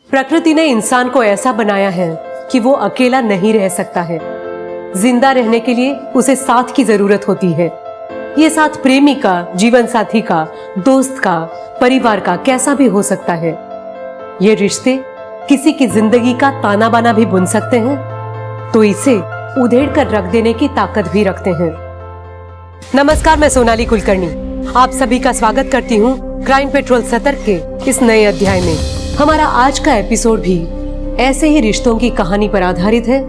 प्रकृति ने इंसान को ऐसा बनाया है कि वो अकेला नहीं रह सकता है। जिंदा रहने के लिए उसे साथ की जरूरत होती है। ये साथ प्रेमी का, जीवन साथी का, दोस्त का, परिवार का कैसा भी हो सकता है। ये रिश्ते किसी की जिंदगी का ताना बाना भी बुन सकते हैं, तो इसे उधेड़ कर रख देने की ताकत भी रखते हैं। नमस्कार, मैं सोनाली कुलकर्णी आप सभी का स्वागत करती हूँ क्राइम पेट्रोल सतर्क के इस नए अध्याय में। हमारा आज का एपिसोड भी ऐसे ही रिश्तों की कहानी पर आधारित है,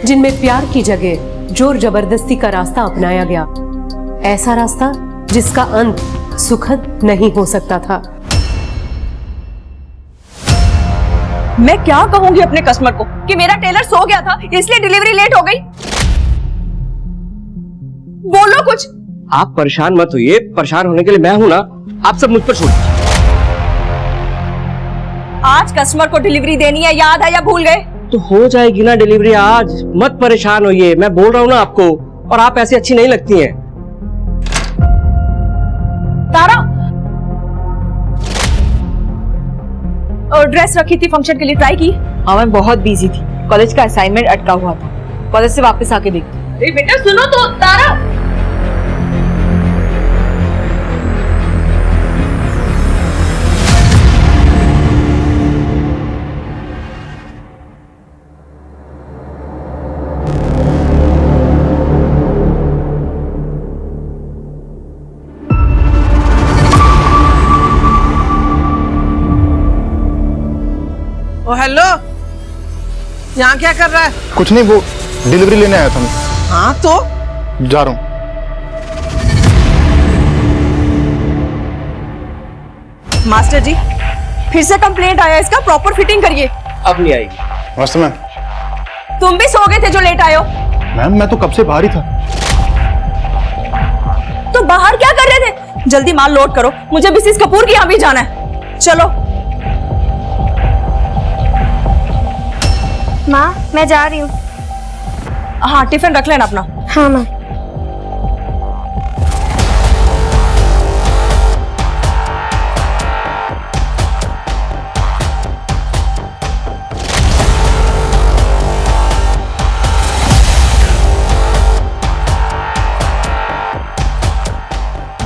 जिनमें प्यार की जगह जोर जबरदस्ती का रास्ता अपनाया गया। ऐसा रास्ता जिसका अंत सुखद नहीं हो सकता था। मैं क्या कहूंगी अपने कस्टमर को कि मेरा टेलर सो गया था इसलिए डिलीवरी लेट हो गई। बोलो कुछ। आप परेशान मत होइए, परेशान होने के लिए मैं हूं ना। आप सब मुझ पर छोड़ दीजिए। आज कस्टमर को डिलीवरी देनी है, याद है या भूल गए? तो हो जाएगी ना डिलीवरी आज, मत परेशान होइए। मैं बोल रहा हूँ ना आपको, और आप ऐसी अच्छी नहीं लगती हैं। तारा और ड्रेस रखी थी फंक्शन के लिए, ट्राई की? हाँ, मैं बहुत बिजी थी, कॉलेज का असाइनमेंट अटका हुआ था। कॉलेज से वापस आके देखती। बेटा सुनो तो तारा। ओ हेलो, यहाँ क्या कर रहा है? कुछ नहीं, वो डिलीवरी लेने आया था मैं। हाँ तो जा रहा हूँ। मास्टर जी, फिर से कंप्लेंट आया इसका, प्रॉपर फिटिंग करिए। अब नहीं आएगी। नमस्ते मैम। तुम भी सो गए थे जो लेट आए हो? मैम मैं तो कब से बाहर ही था। तो बाहर क्या कर रहे थे? जल्दी माल लोड करो, मुझे मिसेस कपूर के यहाँ भी जाना है। चलो। माँ, मैं जा रही हूँ। हाँ, टिफिन रख लेना अपना। हाँ माँ।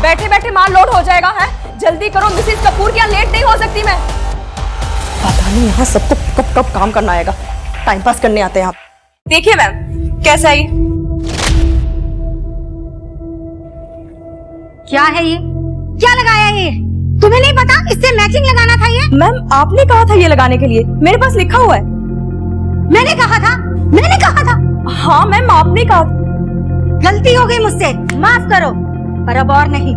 बैठे बैठे माल लोड हो जाएगा है? जल्दी करो, मिसेस कपूर के यहाँ लेट नहीं हो सकती मैं। पता नहीं यहाँ सबको कब कब काम करना आएगा। टाइम पास करने आते हैं आप। देखिए मैम, कैसा है ये? क्या है ये? क्या लगाया है ये? तुम्हें नहीं पता इससे मैचिंग लगाना था ये? मैम आपने कहा था ये लगाने के लिए, मेरे पास लिखा हुआ है। मैंने कहा था। हाँ मैम, आपने कहा। गलती हो गई मुझसे, माफ करो, पर अब और नहीं।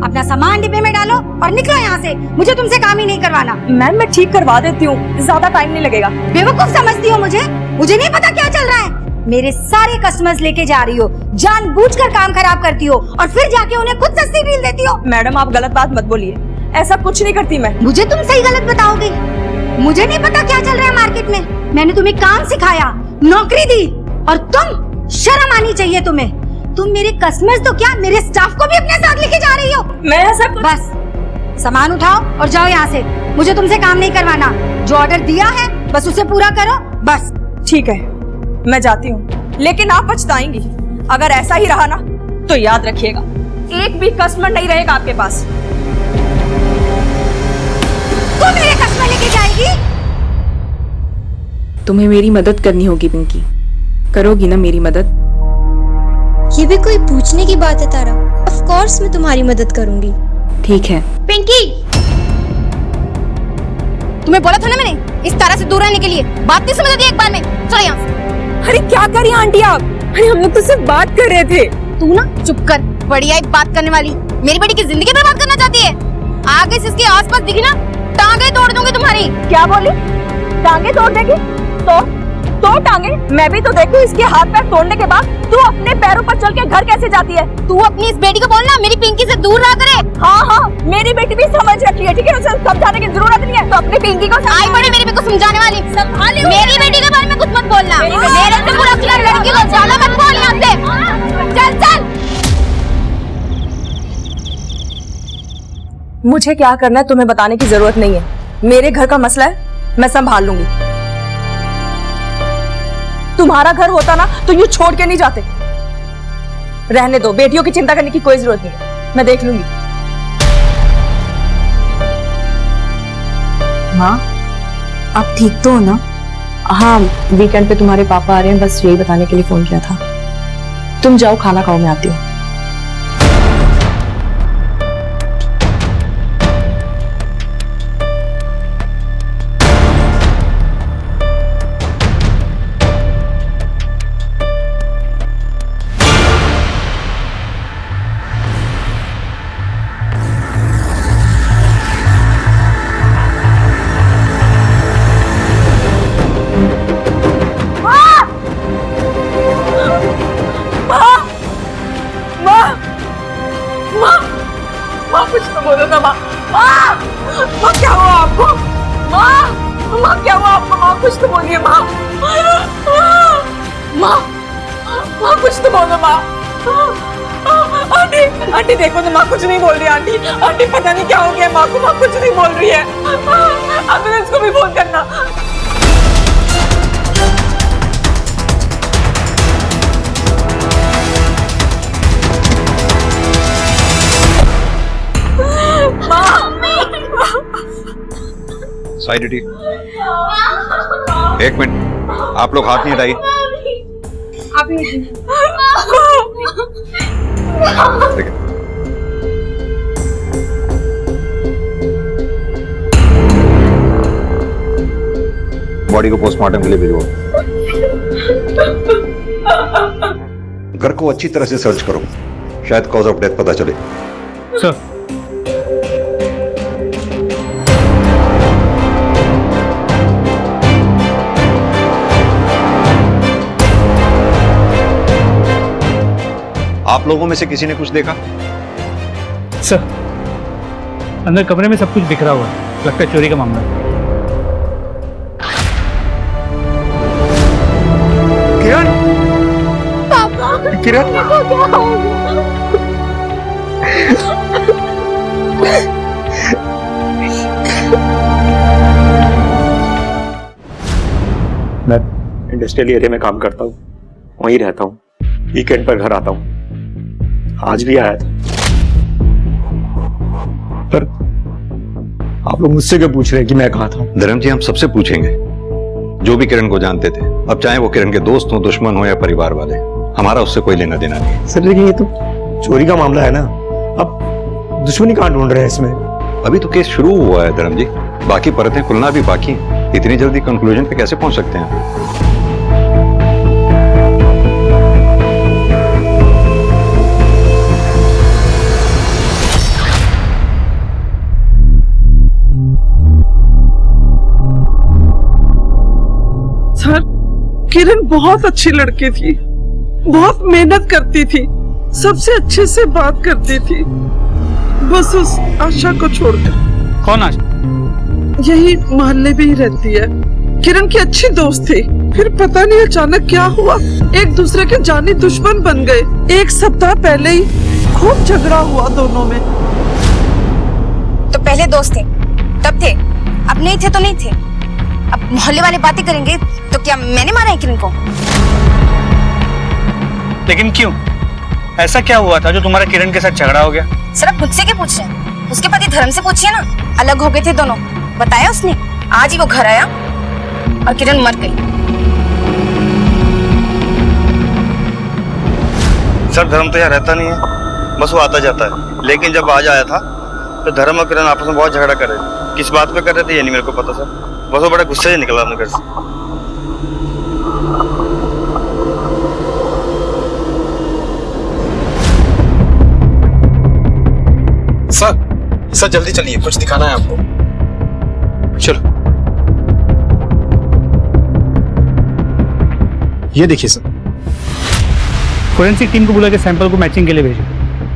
अपना सामान डिब्बे में डालो और निकलो यहाँ से। मुझे तुमसे काम ही नहीं करवाना। मैम मैं ठीक करवा देती हूँ, ज्यादा टाइम नहीं लगेगा। बेवकूफ समझती हो मुझे नहीं पता क्या चल रहा है। मेरे सारे कस्टमर्स लेके जा रही हो, जानबूझकर काम खराब करती हो और फिर जाके उन्हें खुद सस्ती डील देती हो। मैडम आप गलत बात मत बोलिए, ऐसा कुछ नहीं करती मैं। मुझे तुम सही गलत बताओगी? मुझे नहीं पता क्या चल रहा है मार्केट में। मैंने तुम्हें काम सिखाया, नौकरी दी, और तुम, शर्म आनी चाहिए तुम्हें। तुम मेरे कस्टमर्स तो क्या, मेरे स्टाफ को भी अपने साथ लेके जा रही हो। मैं ऐसा बस सामान उठाओ और जाओ यहाँ से। मुझे तुमसे काम नहीं करवाना। जो ऑर्डर दिया है बस उसे पूरा करो, बस। ठीक है, मैं जाती हूँ, लेकिन आप पछताएंगी। अगर ऐसा ही रहा ना तो याद रखिएगा, एक भी कस्टमर नहीं रहेगा आपके पास। तू मेरे कस्टमर लेके जाएगी? तुम्हें मेरी मदद करनी होगी पिंकी, करोगी ना मेरी मदद? ये भी कोई पूछने की बात है तारा? ऑफ कोर्स मैं तुम्हारी मदद करूंगी। ठीक है। पिंकी, तुम्हें बोला था ना मैंने इस तारा से दूर रहने के लिए। बात नहीं समझ आती एक बार में। चलो यहाँ से। अरे क्या कर रही हैं आंटी आप? अरे हम लोग तो सिर्फ बात कर रहे थे। तू ना चुप कर, बढ़िया एक बात करने वाली। मेरी बेटी की जिंदगी बर्बाद करना चाहती है। आगे से इसके आसपास दिखी ना, टांगे तोड़ दूंगी तुम्हारी। क्या बोली? टांगे तोड़ देगी? तो टांगे मैं भी तो देखूं। इसके हाथ पैर तोड़ने के बाद तू अपने पैरों पर चल के घर कैसे जाती है? तू अपनी इस बेटी को बोलना मेरी पिंकी से दूर रहा करे। हाँ, मेरी बेटी भी समझ रखी है, ठीक है? उसे समझाने की जरूरत नहीं है। तो अपनी पिंकी को आई बड़ी मेरी बेटी को समझाने वाली। संभाली। मेरी बेटी के बारे में कुछ मत बोलना। मेरे से बुरा किया लड़की को ज्यादा मत बोल यहाँ से। चल। मुझे क्या करना है तुम्हें बताने की जरूरत नहीं है। मेरे घर का मसला है, मैं संभाल लूंगी। तुम्हारा घर होता ना तो यूं छोड़ के नहीं जाते। रहने दो, बेटियों की चिंता करने की कोई जरूरत नहीं है, मैं देख लूंगी। माँ, आप ठीक तो हो ना? हाँ, वीकेंड पे तुम्हारे पापा आ रहे हैं, बस यही बताने के लिए फोन किया था। तुम जाओ, खाना खाओ, मैं आती हूँ। माँ कुछ तो बोलो ना माँ। माँ क्या हुआ आपको? माँ क्या हुआ आपको? माँ कुछ तो बोलिए माँ। माँ कुछ तो बोलो माँ। आंटी देखो ना, माँ कुछ नहीं बोल रही। आंटी पता नहीं क्या हो गया माँ को, माँ कुछ नहीं बोल रही है। एम्बुलेंस को भी फोन करना। साइड हटिए। एक मिनट, आप लोग हाथ नहीं हटाइए। बॉडी को पोस्टमार्टम के लिए भिजवाओ। घर को अच्छी तरह से सर्च करो, शायद कॉज ऑफ डेथ पता चले। सर, आप लोगों में से किसी ने कुछ देखा? सर, अंदर कमरे में सब कुछ बिखरा हुआ है, लगता है चोरी का मामला है। किरण, किरण, मैं इंडस्ट्रियल एरिया में काम करता हूँ, वहीं रहता हूँ, वीकेंड पर घर आता हूँ। आज भी आया था, पर आप लोग मुझसे क्यों पूछ रहे हैं कि मैं कहाँ था? धर्म जी, हम सबसे पूछेंगे जो भी किरण को जानते थे, अब चाहे वो किरण के दोस्त हो, दुश्मन हो या परिवार वाले, हमारा उससे कोई लेना देना नहीं। सर लेकिन ये तो चोरी का मामला है ना, अब दुश्मनी कहाँ ढूंढ रहे हैं इसमें? अभी तो केस शुरू हुआ है धर्म जी, बाकी परतें खुलना भी बाकी। इतनी जल्दी कंक्लूजन पे कैसे पहुंच सकते हैं? सर, किरण बहुत अच्छी लड़की थी, बहुत मेहनत करती थी, सबसे अच्छे से बात करती थी, बस उस आशा को छोड़कर। कौन आशा? यही मोहल्ले में ही रहती है, किरण की अच्छी दोस्त थी। फिर पता नहीं अचानक क्या हुआ, एक दूसरे के जानी दुश्मन बन गए। एक सप्ताह पहले ही खूब झगड़ा हुआ दोनों में। तो पहले दोस्त थे, तब थे, अब नहीं थे तो नहीं थे। अब मोहल्ले वाले बातें करेंगे तो क्या मैंने मारा है किरण को? लेकिन क्यों? ऐसा क्या हुआ था जो तुम्हारा किरण के साथ झगड़ा हो गया? सर आप मुझसे क्या पूछ रहे हैं? उसके पति धर्म से पूछिए ना। अलग हो गए थे दोनों, बताया उसने। आज ही वो घर आया और किरण मर गई। सर धर्म तो यहाँ रहता नहीं है, बस वो आता जाता है। लेकिन जब आज आया था तो धर्म और किरण आपस में बहुत झगड़ा कर रहे थे। किस बात पे कर रहे थे ये नहीं मेरे को पता सर, बस वो बड़ा गुस्से से निकला अपने घर से। सर जल्दी चलिए, कुछ दिखाना है आपको। चलो, ये देखिए सर, फोरेंसिक टीम को बुला के सैंपल को मैचिंग के लिए भेजो।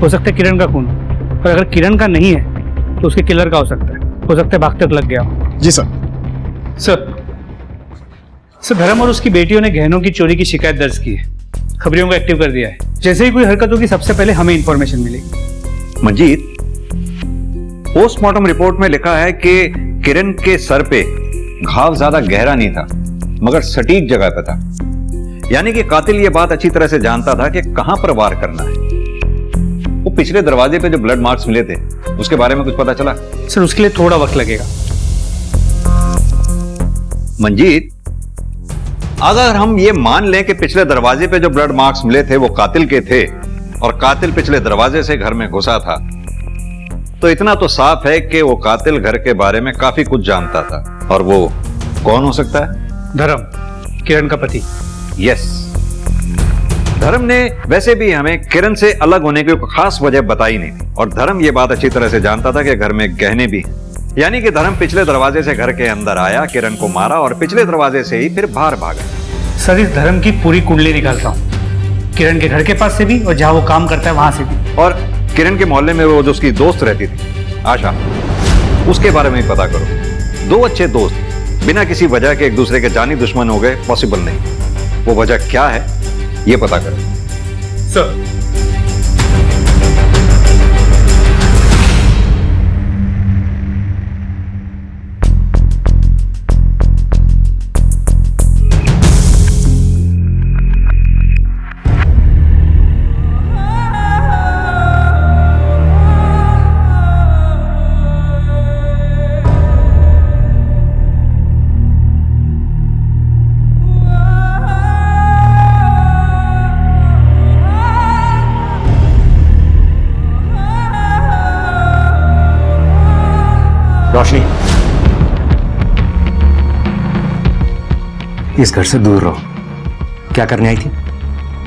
हो सकता है किरण का खून हो, और अगर किरण का नहीं है तो उसके किलर का हो सकता है भागते तक लग गया हो। जी सर। सर धर्म और उसकी बेटियों ने गहनों की चोरी की शिकायत दर्ज की है, खबरियों को एक्टिव कर दिया है। जैसे ही कोई हरकत होगी सबसे पहले हमें इंफॉर्मेशन मिलेगी। मंजीत, पोस्टमार्टम रिपोर्ट में लिखा है कि किरण के सर पे घाव ज्यादा गहरा नहीं था मगर सटीक जगह पे था। यानी कि कातिल ये बात अच्छी तरह से जानता था कि कहां पर वार करना है। वो पिछले दरवाजे पे जो ब्लड मार्क्स मिले थे उसके बारे में कुछ पता चला? सर उसके लिए थोड़ा वक्त लगेगा। मंजीत, अगर हम ये मान लें कि पिछले दरवाजे पे जो ब्लड मार्क्स मिले थे वो कातिल के थे और कातिल पिछले दरवाजे से घर में घुसा था, तो इतना तो साफ है कि वो कातिल घर के बारे में काफी कुछ जानता था। और वो कौन हो सकता है? धर्म, किरण का पति। यस, धर्म ने वैसे भी हमें किरण से अलग होने की कोई खास वजह बताई नहीं थी और धर्म ये बात अच्छी तरह से जानता था कि घर में गहने भी हैं। यानी कि धर्म पिछले दरवाजे से घर के अंदर आया, किरण को मारा और पिछले दरवाजे से ही फिर बाहर भागा। सर इस धर्म की पूरी कुंडली निकालता हूँ, किरण के घर के पास से भी और जहाँ वो काम करता है वहां से भी। और किरण के मोहल्ले में वो जो उसकी दोस्त रहती थी आशा, उसके बारे में भी पता करो। दो अच्छे दोस्त बिना किसी वजह के एक दूसरे के जानी दुश्मन हो गए, पॉसिबल नहीं। वो वजह क्या है ये पता करो। सर रोशनी, इस घर से दूर रहो। क्या करने आई थी?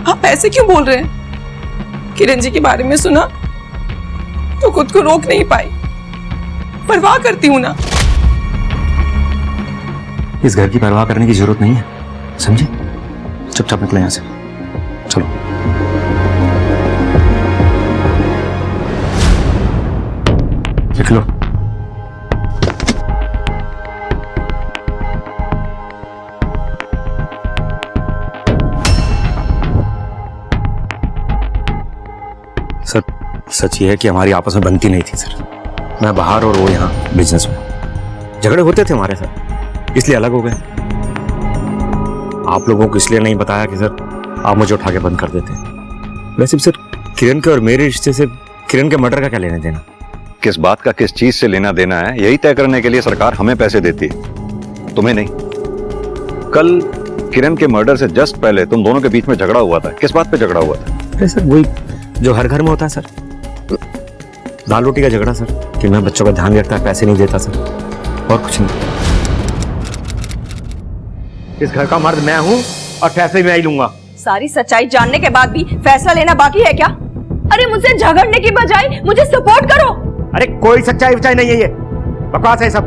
आप ऐसे क्यों बोल रहे हैं? किरण जी के बारे में सुना तो खुद को रोक नहीं पाई। परवाह करती हूँ ना। इस घर की परवाह करने की जरूरत नहीं है, समझे? चुपचाप निकले यहां से। चलो। लिख लो। सर सच ये है कि हमारी आपस में बनती नहीं थी सर। मैं बाहर और वो यहाँ बिजनेस में। झगड़े होते थे हमारे साथ, इसलिए अलग हो गए। आप लोगों को इसलिए नहीं बताया कि सर आप मुझे उठा के बंद कर देते। वैसे भी सर किरण के और मेरे रिश्ते से किरण के मर्डर का क्या लेना देना? किस बात का किस चीज से लेना देना है यही तय करने के लिए सरकार हमें पैसे देती है, तुम्हें नहीं। कल किरण के मर्डर से जस्ट पहले तुम दोनों के बीच में झगड़ा हुआ था। किस बात पे झगड़ा हुआ था? अरे सर वही जो हर घर में होता है सर, दाल रोटी का झगड़ा सर, कि मैं बच्चों का ध्यान रखता है, पैसे नहीं देता सर, और कुछ नहीं। इस घर का मर्द मैं हूं और फैसले मैं ही लूंगा। सारी सच्चाई जानने के बाद भी फैसला लेना बाकी है क्या? अरे मुझसे झगड़ने की बजाय मुझे सपोर्ट करो। अरे कोई सच्चाई विचाई नहीं है, ये बकवास है सब।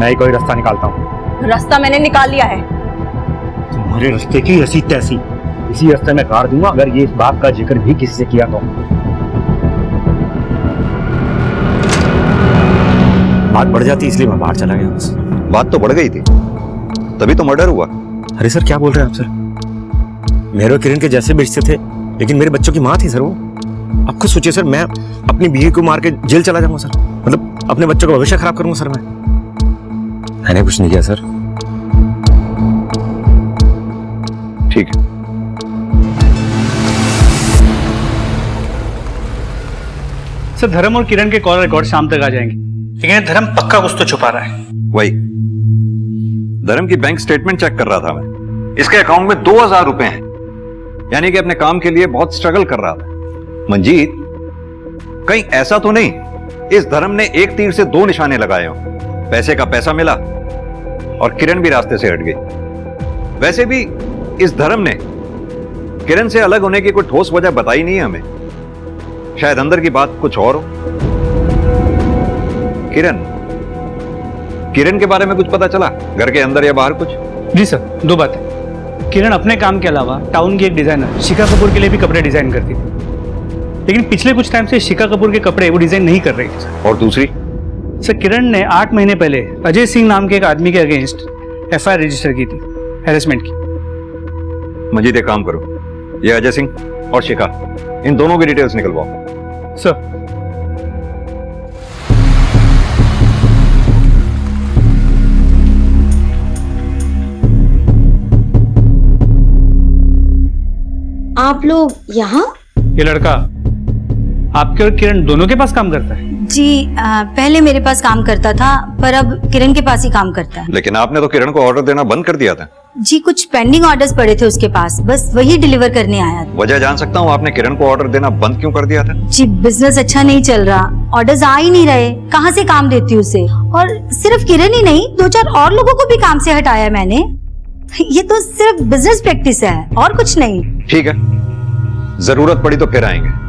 मैं ही कोई रास्ता निकालता हूँ। रास्ता मैंने निकाल लिया है। तुम्हारे रास्ते की ऐसी तैसी इसी रास्ते में काट दूंगा अगर ये इस बात का जिक्र भी किसी से किया तो। बात बढ़ जाती इसलिए मैं बाहर चला गया बस। बात तो बढ़ गई थी तभी तो मर्डर हुआ। अरे सर क्या बोल रहे हैं आप सर? मेरे और किरण के जैसे भी रिश्ते थे, लेकिन मेरे बच्चों की माँ थी सर वो। आप खुद सोचिए सर, मैं अपनी बीवी को मार के जेल चला जाऊंगा सर, मतलब अपने बच्चों का भविष्य खराब करूंगा सर मैंने कुछ नहीं किया सर। ठीक है, सर धर्म और किरण के कॉल रिकॉर्ड शाम तक आ जाएंगे, लेकिन धर्म पक्का कुछ तो छुपा रहा है। वही धर्म की बैंक स्टेटमेंट चेक कर रहा था मैं। इसके अकाउंट में 2000 रुपए हैं, यानी कि अपने काम के लिए बहुत स्ट्रगल कर रहा था। मंजीत, कहीं ऐसा तो नहीं इस धर्म ने एक तीर से दो निशाने लगाए हो? पैसे का पैसा मिला और किरण भी रास्ते से हट गई। वैसे भी इस धर्म ने किरण से अलग होने की कोई ठोस वजह बताई नहीं है हमें। शायद अंदर की बात कुछ और हो। किरण के बारे में कुछ पता चला? घर के अंदर या बाहर कुछ? जी सर, दो बातें। किरण अपने काम के अलावा टाउन की एक डिजाइनर शिखा कपूर के लिए भी कपड़े डिजाइन करती थी, लेकिन पिछले कुछ टाइम से शिखा कपूर के कपड़े वो डिजाइन नहीं कर रही थी। और दूसरी? सर किरण ने 8 महीने पहले अजय सिंह नाम के एक आदमी के अगेंस्ट FIR रजिस्टर की थी, हैरेसमेंट की। मंजीत एक काम करो, ये अजय सिंह और शिखा इन दोनों की डिटेल्स निकलवाओ। सर आप लोग यहाँ? ये लड़का आपके और किरण दोनों के पास काम करता है? जी पहले मेरे पास काम करता था, पर अब किरण के पास ही काम करता है। लेकिन आपने तो किरण को ऑर्डर देना बंद कर दिया था। जी कुछ पेंडिंग ऑर्डर्स पड़े थे उसके पास, बस वही डिलीवर करने आया था। वजह जान सकता हूँ आपने किरण को ऑर्डर देना बंद क्यों कर दिया था? जी बिजनेस अच्छा नहीं चल रहा, ऑर्डर्स आ ही नहीं रहे, कहाँ से काम देती उसे। और सिर्फ किरण ही नहीं, 2-4 और लोगों को भी काम से हटाया मैंने। ये तो सिर्फ बिजनेस प्रैक्टिस है और कुछ नहीं। ठीक है, जरूरत पड़ी तो फिर आएंगे।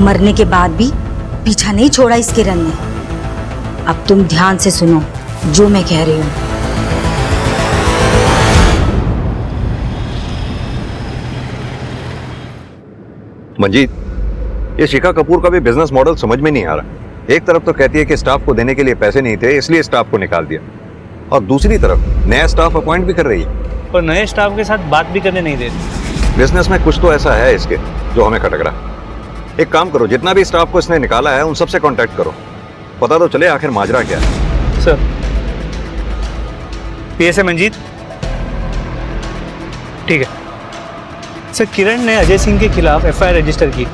मरने के बाद भी पीछा नहीं छोड़ा इस किरण ने। अब तुम ध्यान से सुनो जो मैं कह रही हूँ। मंजीत, ये शिखा कपूर का भी बिजनेस मॉडल समझ में नहीं आ रहा। एक तरफ तो कहती है कि स्टाफ को देने के लिए पैसे नहीं थे, इसलिए स्टाफ को निकाल दिया, और दूसरी तरफ नया स्टाफ अपॉइंट भी कर रही है और नए स्टाफ के साथ बात भी करने नहीं देती। बिजनेस में कुछ तो ऐसा है इसके जो हमें खटक रहा है। एक काम करो, जितना भी स्टाफ को इसने निकाला है उन सबसे कांटेक्ट करो, पता तो चले आखिर माजरा क्या है। Sir, PSA Manjeet. ठीक है सर, किरण ने अजय सिंह के खिलाफ एफआईआर रजिस्टर की,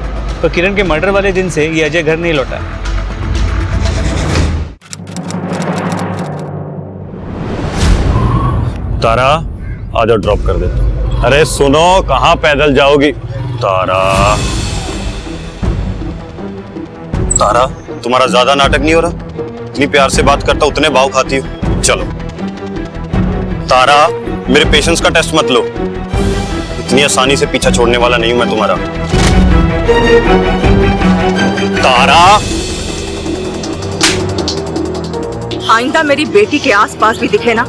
तो किरण के मर्डर वाले दिन से ये अजय घर नहीं लौटा। तारा आजा ड्रॉप कर देता हूं। अरे सुनो, कहाँ पैदल जाओगी? तारा तारा, तुम्हारा ज्यादा नाटक नहीं हो रहा? इतनी प्यार से बात करता, उतने भाव खाती हो। चलो तारा, मेरे पेशेंस का टेस्ट मत लो, इतनी आसानी से पीछा छोड़ने वाला नहीं हूं मैं तुम्हारा। तारा, आइंदा मेरी बेटी के आसपास भी दिखे ना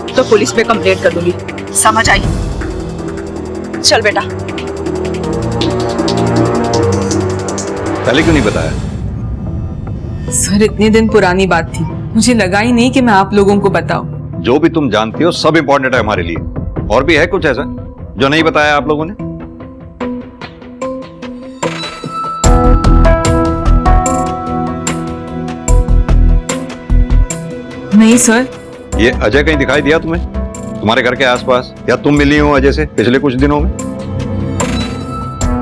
तो पुलिस में कंप्लेंट कर दूंगी, समझ आई? चल बेटा। पहले क्यों नहीं बताया? सर इतने दिन पुरानी बात थी, मुझे लगा ही नहीं कि मैं आप लोगों को बताऊं। जो भी तुम जानती हो सब इंपॉर्टेंट है हमारे लिए। और भी है कुछ ऐसा जो नहीं बताया आप लोगों ने? नहीं सर। ये अजय कहीं दिखाई दिया तुम्हें तुम्हारे घर के आसपास, या तुम मिली हो अजय से पिछले कुछ दिनों में?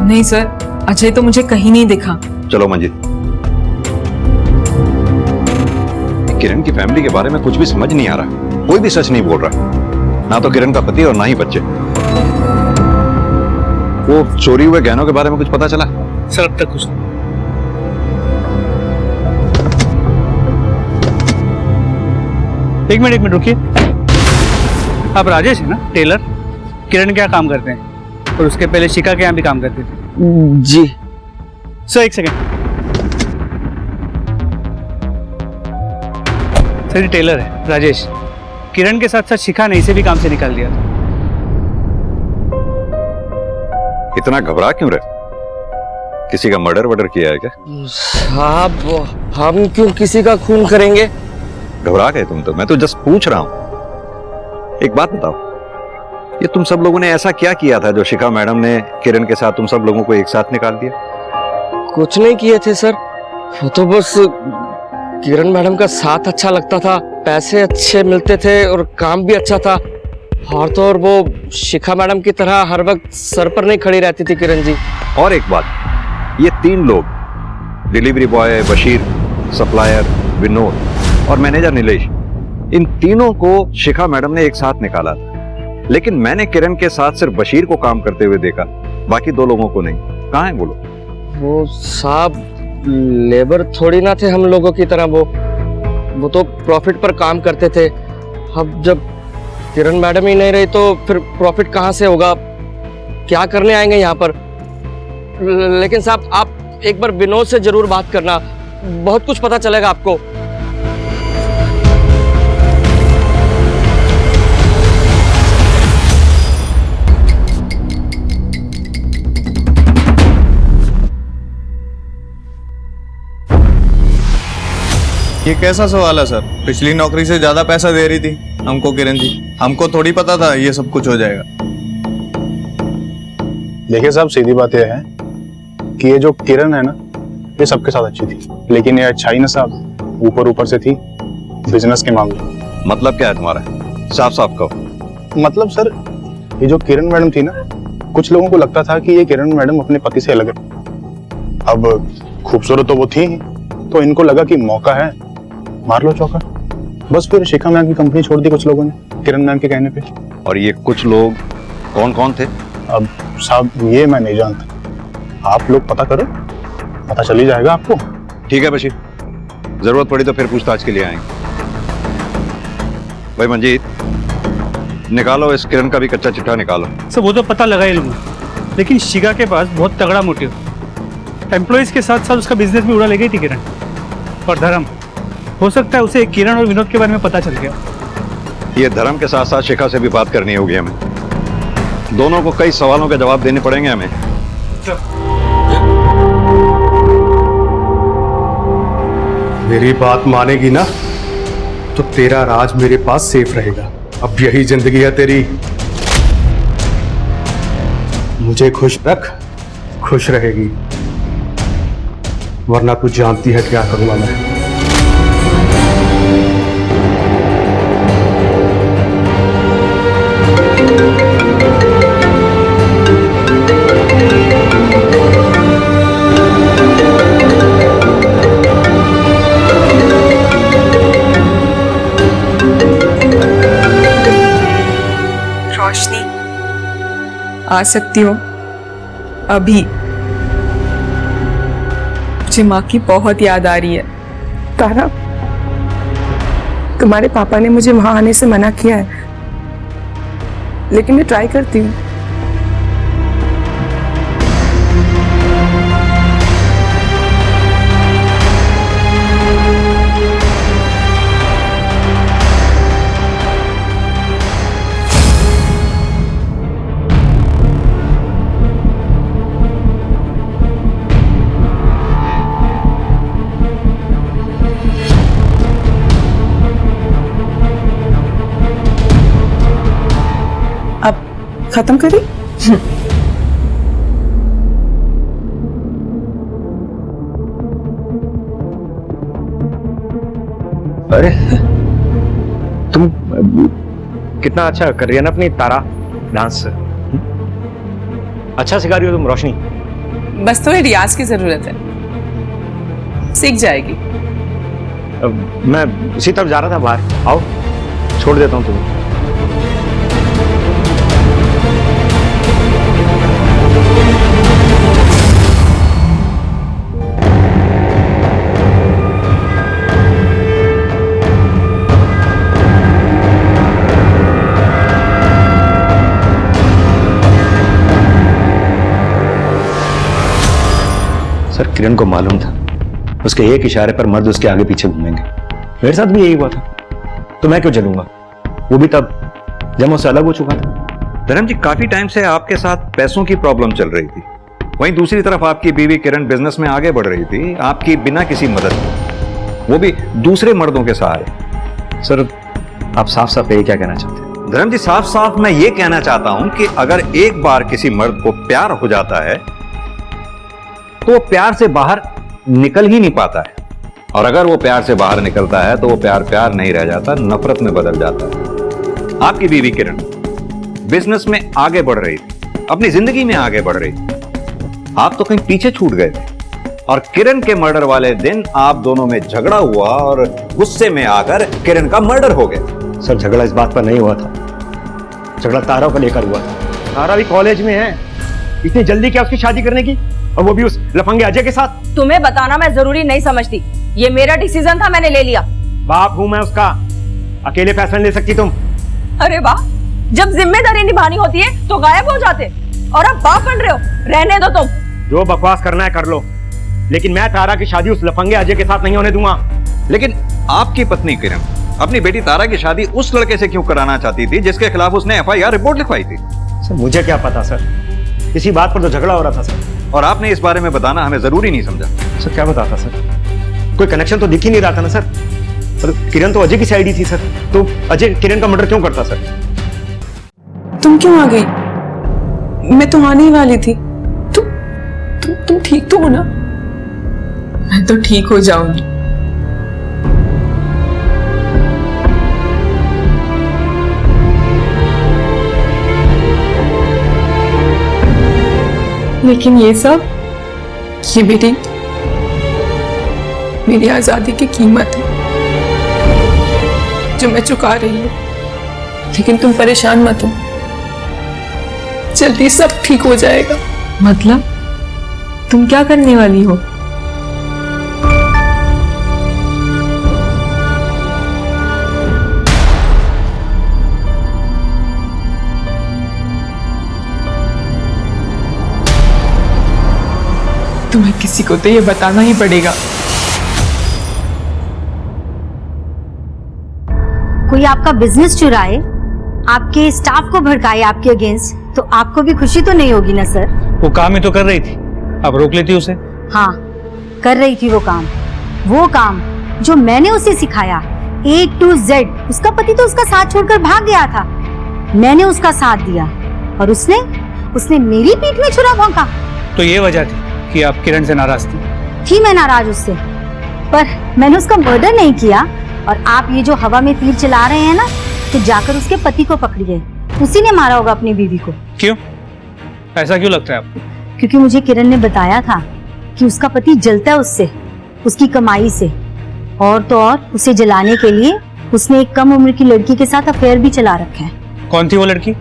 नहीं सर, अजय तो मुझे कहीं नहीं दिखा। चलो मंजित, किरण की फैमिली के बारे में कुछ भी समझ नहीं आ रहा, कोई भी सच नहीं बोल रहा, ना तो किरण का पति और ना ही बच्चे। वो चोरी हुए गहनों के बारे में कुछ पता चला? सर अब तक कुछ। एक मिनट रुकिए। आप राजेश है ना, टेलर? किरण क्या काम करते हैं, और उसके पहले शिखा के यहाँ भी काम करते थे? जी सर एक सेकंड। सर टेलर है राजेश, किरण के साथ साथ शिखा ने इसे भी काम से निकाल दिया था। इतना घबरा क्यों रहे? किसी का मर्डर किया है क्या? साहब, हम क्यों किसी का खून करेंगे? घबरा गए तुम तो, मैं तो जस्ट पूछ रहा हूं। एक बात बताओ, ये तुम सब लोगों ने ऐसा क्या किया था जो शिखा मैडम ने किरण के साथ तुम सब लोगों को एक साथ निकाल दिया? कुछ नहीं किए थे सर, वो तो बस किरण मैडम का साथ अच्छा लगता था, पैसे अच्छे मिलते थे और काम भी अच्छा था, और तो और वो शिखा मैडम की तरह हर वक्त सर पर नहीं खड़ी रहती थी किरण जी। और एक बात, ये 3 लोग, delivery boy Bashir, supplier Vinod और मैनेजर नीलेश, इन तीनों को शिखा मैडम ने एक साथ निकाला था, लेकिन मैंने किरण के साथ सिर्फ बशीर को काम करते हुए देखा, बाकी 2 लोगों को नहीं। कहाँ है वो लोग? वो साहब लेबर थोड़ी ना थे हम लोगों की तरह, वो तो प्रॉफिट पर काम करते थे। अब जब किरण मैडम ही नहीं रही तो फिर प्रॉफिट कहाँ से होगा, क्या करने आएंगे यहाँ पर? लेकिन साहब आप एक बार विनोद से जरूर बात करना, बहुत कुछ पता चलेगा आपको। ये कैसा सवाल है सर? पिछली नौकरी से ज्यादा पैसा दे रही थी हमको किरण जी, हमको थोड़ी पता था ये सब कुछ हो जाएगा। देखिए साहब, सीधी बात यह है कि ये जो किरण है ना, ये सबके साथ अच्छी थी, लेकिन ये अच्छाई ना साहब ऊपर ऊपर से थी बिजनेस के मामले। मतलब क्या है तुम्हारा? साफ साफ कहो। मतलब सर, ये जो किरण मैडम थी ना, कुछ लोगों को लगता था कि ये किरण मैडम अपने पति से अलग है। अब खूबसूरत तो वो थी ही, तो इनको लगा कि मौका है, मार लो चौका। बस फिर शिखा मैम की कंपनी छोड़ दी कुछ लोगों ने किरण मैम के कहने पे। और ये कुछ लोग कौन कौन थे? अब साहब ये मैं नहीं जानता, आप लोग पता करो, पता चल ही जाएगा आपको। ठीक है बशीर, जरूरत पड़ी तो फिर पूछताछ के लिए आएंगे। भाई मंजीत, निकालो इस किरण का भी कच्चा चिट्ठा निकालो। सर वो तो पता लगा ही लूंगा, लेकिन शिखा के पास बहुत तगड़ा मोटिव, एम्प्लॉइज के साथ साथ उसका बिजनेस भी उड़ा ले गई थी किरण। और धर्म, हो सकता है उसे किरण और विनोद के बारे में पता चल गया। ये धर्म के साथ साथ शिखा से भी बात करनी होगी हमें। दोनों को कई सवालों के जवाब देने पड़ेंगे हमें। मेरी बात मानेगी ना तो तेरा राज मेरे पास सेफ रहेगा। अब यही जिंदगी है तेरी। मुझे खुश रख, खुश रहेगी, वरना तू जानती है क्या करूंगा मैं। रोशनी, आ सकती हो अभी? मुझे माँ की बहुत याद आ रही है। तारा, तुम्हारे पापा ने मुझे वहां आने से मना किया है, लेकिन मैं ट्राई करती हूँ। खत्म करी? अरे तुम कितना अच्छा कर रही है ना अपनी तारा डांस। अच्छा सिखा रही हो तुम रोशनी। बस थोड़ी रियाज की जरूरत है, सीख जाएगी। मैं उसी तरफ जा रहा था बाहर, आओ छोड़ देता हूँ तुम्हें। सर किरण को मालूम था उसके एक इशारे पर मर्द उसके आगे पीछे घूमेंगे। मेरे साथ भी यही हुआ था, तो मैं क्यों चलूंगा? वो भी तब जब मैं उससे अलग हो चुका था। धर्म जी, काफी टाइम से आपके साथ पैसों की प्रॉब्लम चल रही थी, वहीं दूसरी तरफ आपकी बीवी किरण बिजनेस में आगे बढ़ रही थी, आपकी बिना किसी मदद के, वो भी दूसरे मर्दों के सहारे। सर आप साफ साफ ये क्या कहना चाहते हैं? धर्म जी, साफ साफ मैं ये कहना चाहता हूं कि अगर एक बार किसी मर्द को प्यार हो जाता है तो वो प्यार से बाहर निकल ही नहीं पाता है, और अगर वो प्यार से बाहर निकलता है तो वो प्यार प्यार नहीं रह जाता, नफरत में बदल जाता है। आपकी बीवी किरण बिजनेस में आगे बढ़ रही थी, अपनी जिंदगी में आगे बढ़ रही थी, आप तो कहीं पीछे छूट गए थे, और किरण के मर्डर वाले दिन आप दोनों में झगड़ा हुआ और गुस्से में आकर किरण का मर्डर हो गया। सर झगड़ा इस बात पर नहीं हुआ था, झगड़ा तारा को लेकर हुआ था। तारा भी कॉलेज में है, इतनी जल्दी क्या उसकी शादी करने की, और वो भी उस लफंगे अजय के साथ? तुम्हें बताना मैं जरूरी नहीं समझती, ये मेरा डिसीजन था, मैंने ले लिया। बाप हूं मैं उसका, अकेले फैसला ले सकती तुम? अरे वाह, जब जिम्मेदारी निभानी होती है तो गायब हो जाते, और अब बाप बन रहे हो। रहने दो तुम, जो बकवास करना है कर लो, लेकिन मैं तारा की शादी उस लफंगे अजय के साथ नहीं होने दूंगा। लेकिन आपकी पत्नी किरण अपनी बेटी तारा की शादी उस लड़के से क्यों कराना चाहती थी जिसके खिलाफ उसने FIR रिपोर्ट लिखवाई थी? सर मुझे क्या पता सर, इसी बात पर तो झगड़ा हो रहा था सर। और आपने इस बारे में बताना हमें जरूरी नहीं समझा। सर क्या बताता सर, कोई कनेक्शन तो दिख ही नहीं रहा था ना सर। पर किरण तो अजय की साइड ही थी सर, तो अजय किरण का मर्डर क्यों करता सर? तुम क्यों आ गई? मैं तो आने ही वाली थी। तुम ठीक तो हो ना? मैं तो ठीक हो जाऊंगी। लेकिन ये सब, ये मेरी आजादी की कीमत है जो मैं चुका रही हूँ। लेकिन तुम परेशान मत हो, जल्दी सब ठीक हो जाएगा। मतलब तुम क्या करने वाली हो? तुम्हें किसी को तो ये बताना ही पड़ेगा। कोई आपका बिजनेस चुराए, आपके स्टाफ को भड़काए आपके अगेंस्ट, तो आपको भी खुशी तो नहीं होगी ना सर? वो काम ही तो कर रही थी, अब रोक लेती उसे। हाँ, कर रही थी वो काम जो मैंने उसे सिखाया A to Z। उसका पति तो उसका साथ छोड़कर भाग गया था, मैंने उसका साथ दिया और उसने मेरी पीठ में छुरा भोंका। तो ये वजह थी कि आप किरण से नाराज थी? मैं नाराज उससे, पर मैंने उसका मर्डर नहीं किया। और आप ये जो हवा में तीर चला रहे हैं ना, तो जाकर उसके पति को पकड़िए, उसी ने मारा होगा अपनी बीवी को। क्यों? ऐसा क्यों लगता है आपको? क्योंकि मुझे किरण ने बताया था कि उसका पति जलता है उससे, उसकी कमाई से। और तो और उसे जलाने के लिए उसने एक कम उम्र की लड़की के साथ अफेयर भी चला रखा है। कौन थी वो लड़की?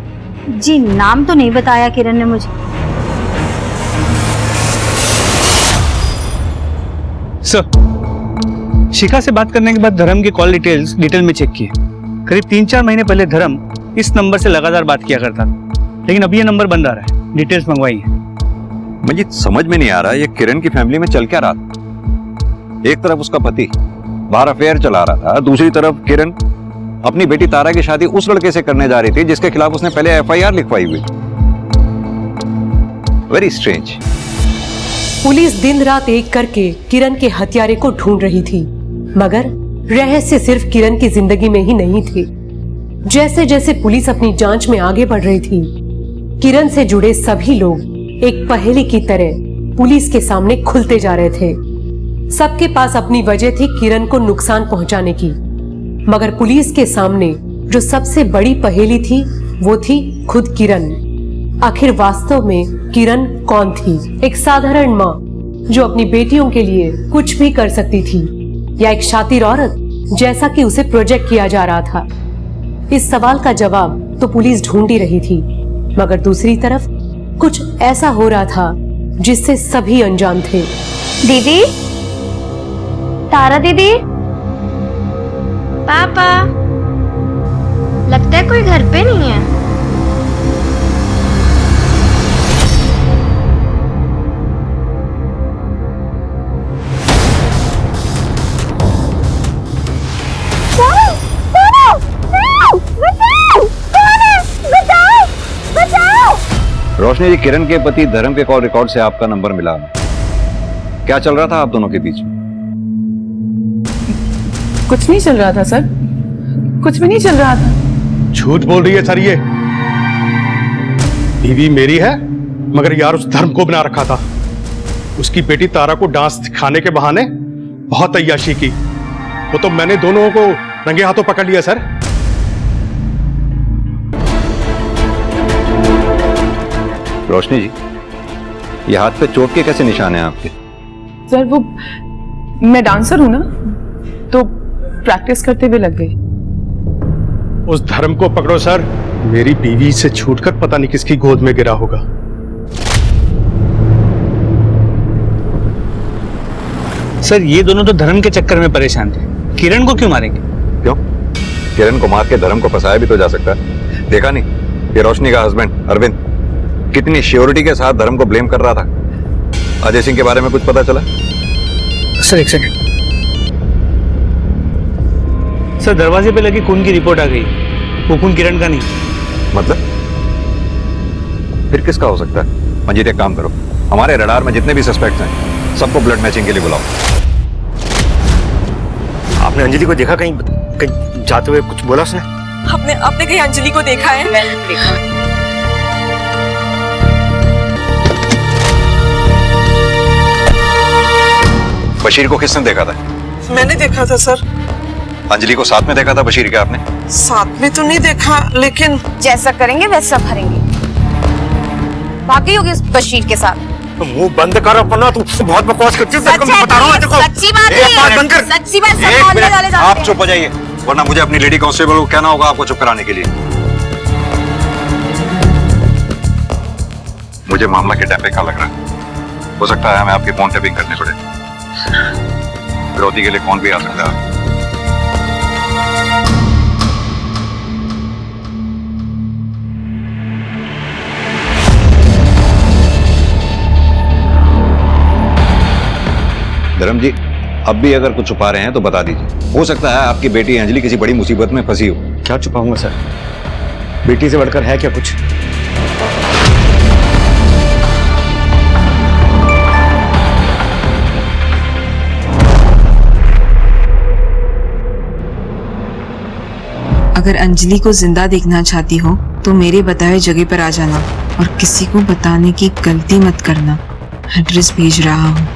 जी नाम तो नहीं बताया किरण ने मुझे। सर, शिखा से बात करने के बाद धर्म की कॉल डिटेल में चेक किए। करीब 3-4 महीने पहले धर्म इस नंबर से लगातार बात किया करता था, लेकिन अभी ये नंबर बंद आ रहा है। डिटेल्स मंगवाई है। मुझे समझ में नहीं आ रहा ये किरण की फैमिली में चल क्या रहा था। एक तरफ उसका पति बाहर अफेयर चला रहा था, दूसरी तरफ किरण अपनी बेटी तारा की शादी उस लड़के से करने जा रही थी जिसके खिलाफ उसने पहले FIR लिखवाई हुई। Very strange. पुलिस दिन रात एक करके किरण के हत्यारे को ढूंढ रही थी, मगर रहस्य सिर्फ किरण की जिंदगी में ही नहीं थे। जैसे जैसे पुलिस अपनी जांच में आगे बढ़ रही थी, किरण से जुड़े सभी लोग एक पहेली की तरह पुलिस के सामने खुलते जा रहे थे। सबके पास अपनी वजह थी किरण को नुकसान पहुंचाने की, मगर पुलिस के सामने जो सबसे बड़ी पहेली थी वो थी खुद किरण। आखिर वास्तव में किरण कौन थी? एक साधारण माँ जो अपनी बेटियों के लिए कुछ भी कर सकती थी, या एक शातिर औरत जैसा कि उसे प्रोजेक्ट किया जा रहा था? इस सवाल का जवाब तो पुलिस ढूंढ ही रही थी, मगर दूसरी तरफ कुछ ऐसा हो रहा था जिससे सभी अनजान थे। दीदी, तारा दीदी, पापा, लगता है कोई घर पे नहीं है। रोशनी जी, किरण के पति धर्म के कॉल रिकॉर्ड से आपका नंबर मिला। क्या चल रहा था आप दोनों के बीच में? कुछ नहीं चल रहा था सर, कुछ भी नहीं चल रहा था। झूठ बोल रही है सर ये। बीवी मेरी है, मगर यार उस धर्म को बना रखा था। उसकी बेटी तारा को डांस दिखाने के बहाने बहुत अय्याशी की। वो तो मैंने दोनों को रंगे हाथों पकड़ लिया सर। रोशनी जी, ये हाथ पे चोट के कैसे निशान हैं आपके? सर वो, मैं डांसर हूं ना, तो प्रैक्टिस करते हुए लग गई। उस धर्म को पकड़ो सर, मेरी बीवी से छूटकर पता नहीं किसकी गोद में गिरा होगा। सर, ये दोनों तो धर्म के चक्कर में परेशान थे, किरण को क्यों मारेंगे? क्यों? किरण को मार के धर्म को फंसाया भी तो जा सकता है। देखा नहीं ये रोशनी का हस्बैंड अरविंद कितनी श्योरिटी के साथ धर्म को ब्लेम कर रहा था। अजय सिंह के बारे में कुछ पता चला? सर एक सेकंड। सर, दरवाजे पे लगी खून की रिपोर्ट आ गई, वो खून किरण का नहीं। मतलब फिर किसका हो सकता है? मंजीत, एक काम करो, हमारे रडार में जितने भी सस्पेक्ट्स हैं सबको ब्लड मैचिंग के लिए बुलाओ। आपने अंजलि को देखा? कहीं जाते हुए कुछ बोला उसने? आपने कहीं अंजलि को देखा है? मैंने देखा। बशीर को किसने देखा था? मैंने देखा था सर। अंजलि को साथ में देखा था बशीर के आपने? साथ में तो नहीं देखा, लेकिन जैसा करेंगे वैसा भरेंगे। भागी होगी उस बशीर के साथ। मुंह बंद कर अपना, तू बहुत बकवास करती है, तेरे को मैं बता रहा हूं तेरे को। सच्ची बात एक बात बंद कर। सच्ची बात, सब एक मोहल्ले वाले मिनट, जानते आप हैं। चुप हो जाइए, वरना मुझे अपनी लेडी कांस्टेबल को कहना होगा आपको चुप कराने के लिए। मुझे मामला किडनैपिंग का लग रहा है। हो सकता है हमें आपकी फोन टैपिंग करनी पड़े। फिरौती के लिए कौन भी आ सकता है। धर्म जी, अब भी अगर कुछ छुपा रहे हैं तो बता दीजिए। हो सकता है आपकी बेटी अंजलि किसी बड़ी मुसीबत में फंसी हो। क्या छुपाऊंगा सर, बेटी से बढ़कर है क्या कुछ? अगर अंजलि को जिंदा देखना चाहती हो तो मेरे बताए जगह पर आ जाना और किसी को बताने की गलती मत करना। एड्रेस भेज रहा हूँ।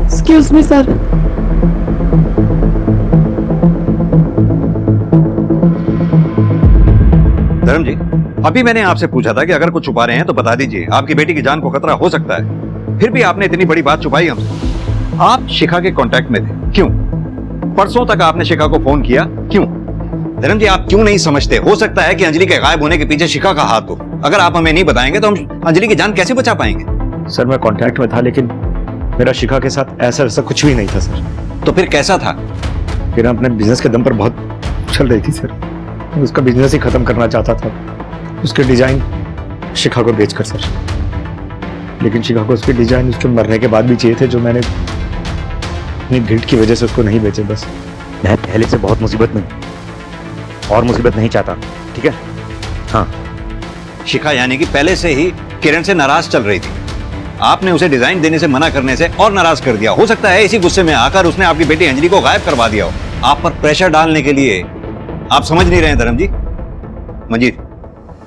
Excuse me sir. धर्म जी, अभी मैंने आपसे पूछा था कि अगर कुछ छुपा रहे हैं तो बता दीजिए, आपकी बेटी की जान को खतरा हो सकता है। फिर भी आपने इतनी बड़ी बात छुपाई हमसे। आप शिखा के कांटेक्ट में थे, क्यों? परसों तक आपने शिखा को फोन किया, क्यों? धर्म जी, आप क्यों नहीं समझते, हो सकता है कि अंजलि के गायब होने के पीछे शिखा का हाथ हो। अगर आप हमें नहीं बताएंगे तो हम अंजलि की जान कैसे बचा पाएंगे? सर मैं कांटेक्ट में था, लेकिन मेरा शिखा के साथ ऐसा कुछ भी नहीं था सर। तो फिर कैसा था? फिर अपने बिजनेस के दम पर बहुत चल रही थी सर। उसका बिजनेस ही खत्म करना चाहता था, उसके डिजाइन शिखा को बेचकर सर। लेकिन शिखा को उसके डिजाइन उसके मरने के बाद भी चाहिए थे, जो मैंने अपनी गिल्ट की वजह से उसको नहीं बेचे। बस मैं पहले से बहुत मुसीबत में और मुसीबत नहीं चाहता, ठीक है? हाँ। शिखा यानी कि पहले से ही किरण से नाराज चल रही थी। आपने उसे डिजाइन देने से मना करने से और नाराज कर दिया। हो सकता है इसी गुस्से में आकर उसने आपकी बेटी अंजलि को गायब करवा दिया हो, आप पर प्रेशर डालने के लिए। आप समझ नहीं रहे हैं धर्म जी। मंजीत,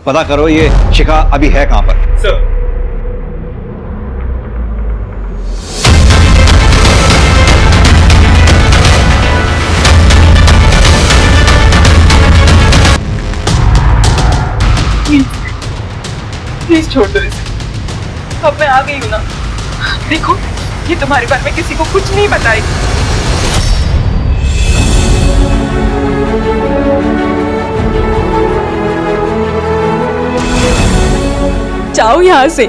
पता करो ये शिखा अभी है कहां पर। सर प्लीज छोड़ दो इसे। अब मैं आ गई हूँ ना, देखो ये तुम्हारे बारे में किसी को कुछ नहीं बताएगी। जाओ यहाँ से,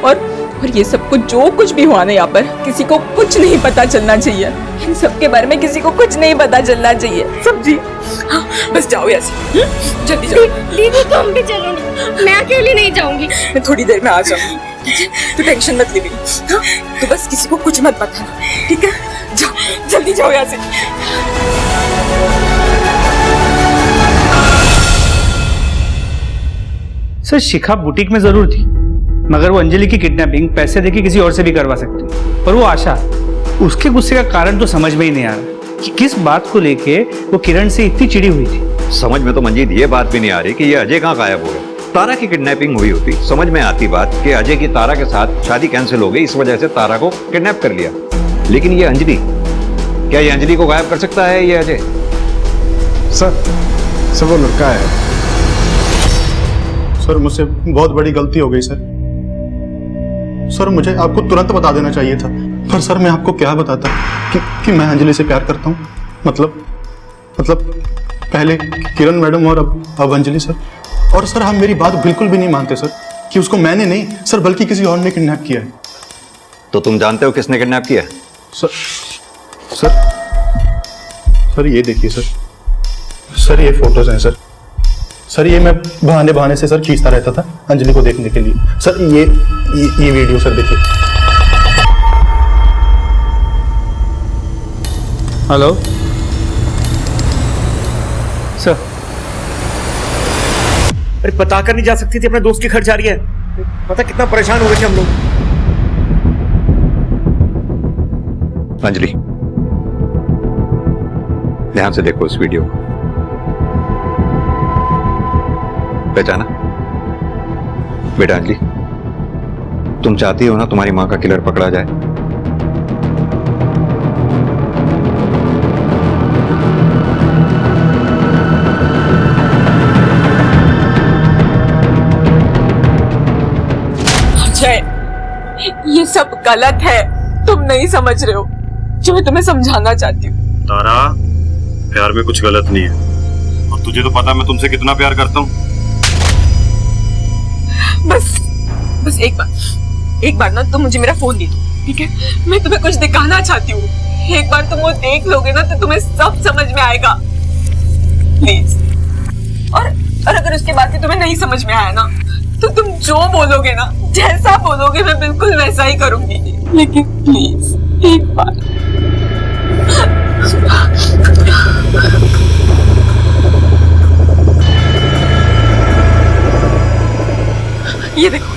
और ये सब कुछ जो कुछ भी हुआ ना यहाँ पर, किसी को कुछ नहीं पता चलना चाहिए। इन सब के बारे में किसी को कुछ नहीं पता चलना चाहिए। समझी? हाँ, बस जाओ यहाँ से, जल्दी जाओ। दीदी तुम भी चलो ना, मैं अकेली नहीं जाऊंगी। मैं थोड़ी देर में आ जाऊंगी, ठीक है? तू टेंशन मत ले मेरी, हाँ? तो बस किसी को कुछ मत बताना, ठीक है? जाओ, जल्दी जाओ यहाँ से। सर शिखा बुटीक में जरूर थी, मगर वो अंजलि की किडनैपिंग पैसे देके किसी और से भी करवा सकती। पर वो आशा, उसके गुस्से का कारण तो समझ में ही नहीं आ रहा कि किस बात को लेके वो किरण से इतनी चिड़ी हुई थी। समझ में तो मंजीत ये बात भी नहीं आ रही कि ये अजय कहाँ गायब हो गया। तारा की किडनैपिंग हुई होती, समझ में आती बात कि अजय की तारा के साथ शादी कैंसिल हो गई, इस वजह से तारा को किडनैप कर लिया। लेकिन ये अंजलि, क्या ये अंजलि को गायब कर सकता है ये अजय? सर वो लड़का है सर। मुझसे बहुत बड़ी गलती हो गई सर। मुझे आपको तुरंत बता देना चाहिए था। पर सर मैं आपको क्या बताता कि मैं अंजलि से प्यार करता हूँ। मतलब पहले किरण मैडम और अब अंजलि सर। और सर हम मेरी बात बिल्कुल भी नहीं मानते सर कि उसको मैंने नहीं सर बल्कि किसी और ने किडनैप किया है। तो तुम जानते हो किसने किडनैप किया? सर ये देखिए सर ये फोटोज हैं सर ये मैं बहाने से सर खींचता रहता था अंजलि को देखने के लिए। सर ये वीडियो सर देखिए। Hello sir. अरे बता कर नहीं जा सकती थी, अपने दोस्त के घर जा रही है। पता कितना परेशान हो गए थे हम लोग। अंजलि ध्यान से देखो इस वीडियो को। पहचाना बेटा अंजलि? तुम चाहती हो ना तुम्हारी मां का किलर पकड़ा जाए? अजय, ये सब गलत है, तुम नहीं समझ रहे हो जो मैं तुम्हें समझाना चाहती हूँ। तारा, प्यार में कुछ गलत नहीं है और तुझे तो पता है मैं तुमसे कितना प्यार करता हूँ। बस एक बार ना तुम मुझे मेरा फोन दे दो, ठीक है? मैं तुम्हें कुछ दिखाना चाहती हूँ। एक बार तुम वो देख लोगे ना तो तुम्हें सब समझ में आएगा, प्लीज। और अगर उसके बाद भी तुम्हें नहीं समझ में आया ना तो तुम जो बोलोगे ना, जैसा बोलोगे मैं बिल्कुल वैसा ही करूंगी, लेकिन प्लीज एक बार। ये देखो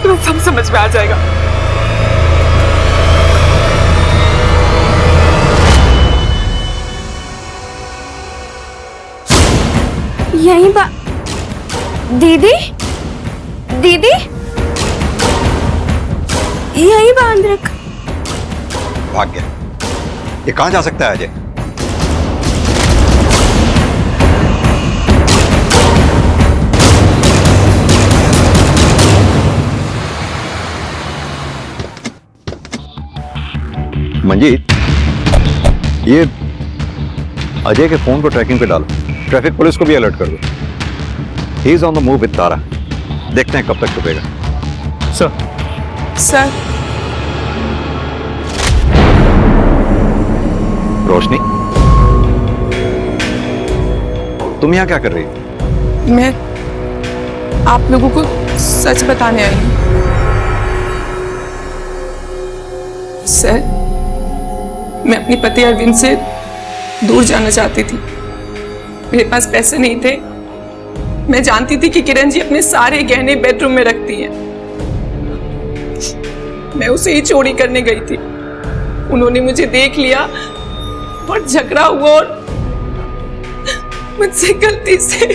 तुम्हें सब समझ में आ जाएगा। यही दीदी यही बांध रख। भाग गया। ये कहाँ जा सकता है अजय? मंजीत, ये अजय के फोन को ट्रैकिंग पे डालो, ट्रैफिक पुलिस को भी अलर्ट कर दो। He is on the move with Tara. देखते हैं कब तक छुपेगा। सर रोशनी, तुम यहाँ क्या कर रही हो? मैं आप लोगों को सच बताने आई हूँ। सर, मैं अपने पति अरविंद से दूर जाना चाहती थी। मेरे पास पैसे नहीं थे। मैं जानती थी कि किरण जी अपने सारे गहने बेडरूम में रखती हैं। मैं उसे ही चोरी करने गई थी। उन्होंने मुझे देख लिया और झगड़ा हुआ और मुझसे गलती से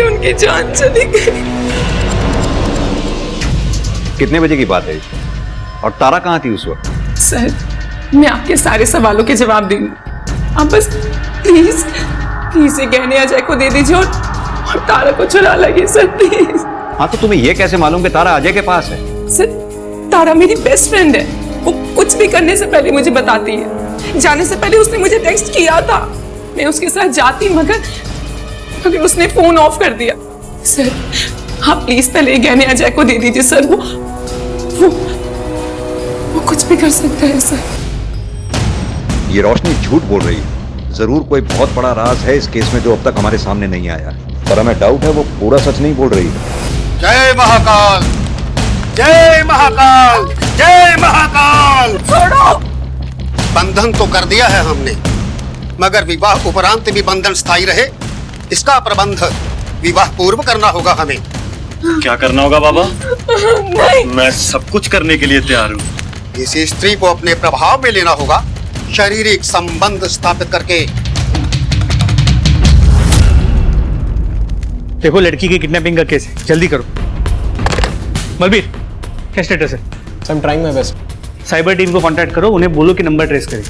उनकी जान चली गई। कितने बजे की बात है? और तारा कहाँ थी उस वक्त? सर, मैं आपके सारे सवालों के जवाब दूंगी। आप बस प्लीज ये गहने अजय को दे दीजिए और तारा को चुरा लगी सर, प्लीज। हाँ, तो तुम्हें ये कैसे मालूम कि तारा अजय के पास है? सर, तारा मेरी बेस्ट फ्रेंड है। वो कुछ भी करने से पहले मुझे बताती है। जाने से पहले उसने मुझे टेक्स्ट किया था। मैं उसके साथ जाती मगर उसने फोन ऑफ कर दिया। सर, आप प्लीज पहले गहने अजय को दे दीजिए सर। वो कुछ भी कर सकता है सर। ये रोशनी झूठ बोल रही है। जरूर कोई बहुत बड़ा राज है इस केस में जो अब तक हमारे सामने नहीं आया, पर हमें डाउट है वो पूरा सच नहीं बोल रही है। जय महाकाल, जय महाकाल, जय महाकाल। छोड़ो। बंधन तो कर दिया है हमने, मगर विवाह उपरांत भी बंधन स्थायी रहे इसका प्रबंध विवाह पूर्व करना होगा हमें। क्या करना होगा बाबा? नहीं। मैं सब कुछ करने के लिए तैयार हूँ। किसी स्त्री को अपने प्रभाव में लेना होगा, शारीरिक संबंध स्थापित करके। देखो, लड़की की किडनैपिंग का केस है, जल्दी करो। मलबीर, क्या स्टेटस है? I am trying my best. Cyber team को कांटेक्ट करो, उन्हें बोलो कि नंबर ट्रेस करें।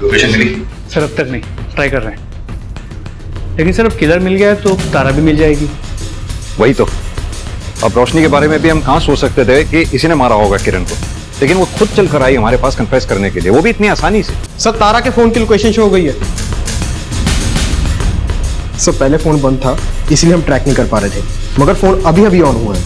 लोकेशन मिली? सर, अब तक नहीं, ट्राई कर रहे हैं। लेकिन सर, अब किलर मिल गया है तो तारा भी मिल जाएगी। वही तो। अब रोशनी के बारे में भी हम कहाँ सोच सकते थे कि इसी ने मारा होगा किरण को, लेकिन वो खुद चल कर आई हमारे पास कन्फेस करने के लिए, वो भी इतनी आसानी से। सर, तारा के फोन की लोकेशन शो हो गई है। सर, पहले फोन बंद था इसलिए हम ट्रैक नहीं कर पा रहे थे, मगर फोन अभी अभी ऑन हुआ है।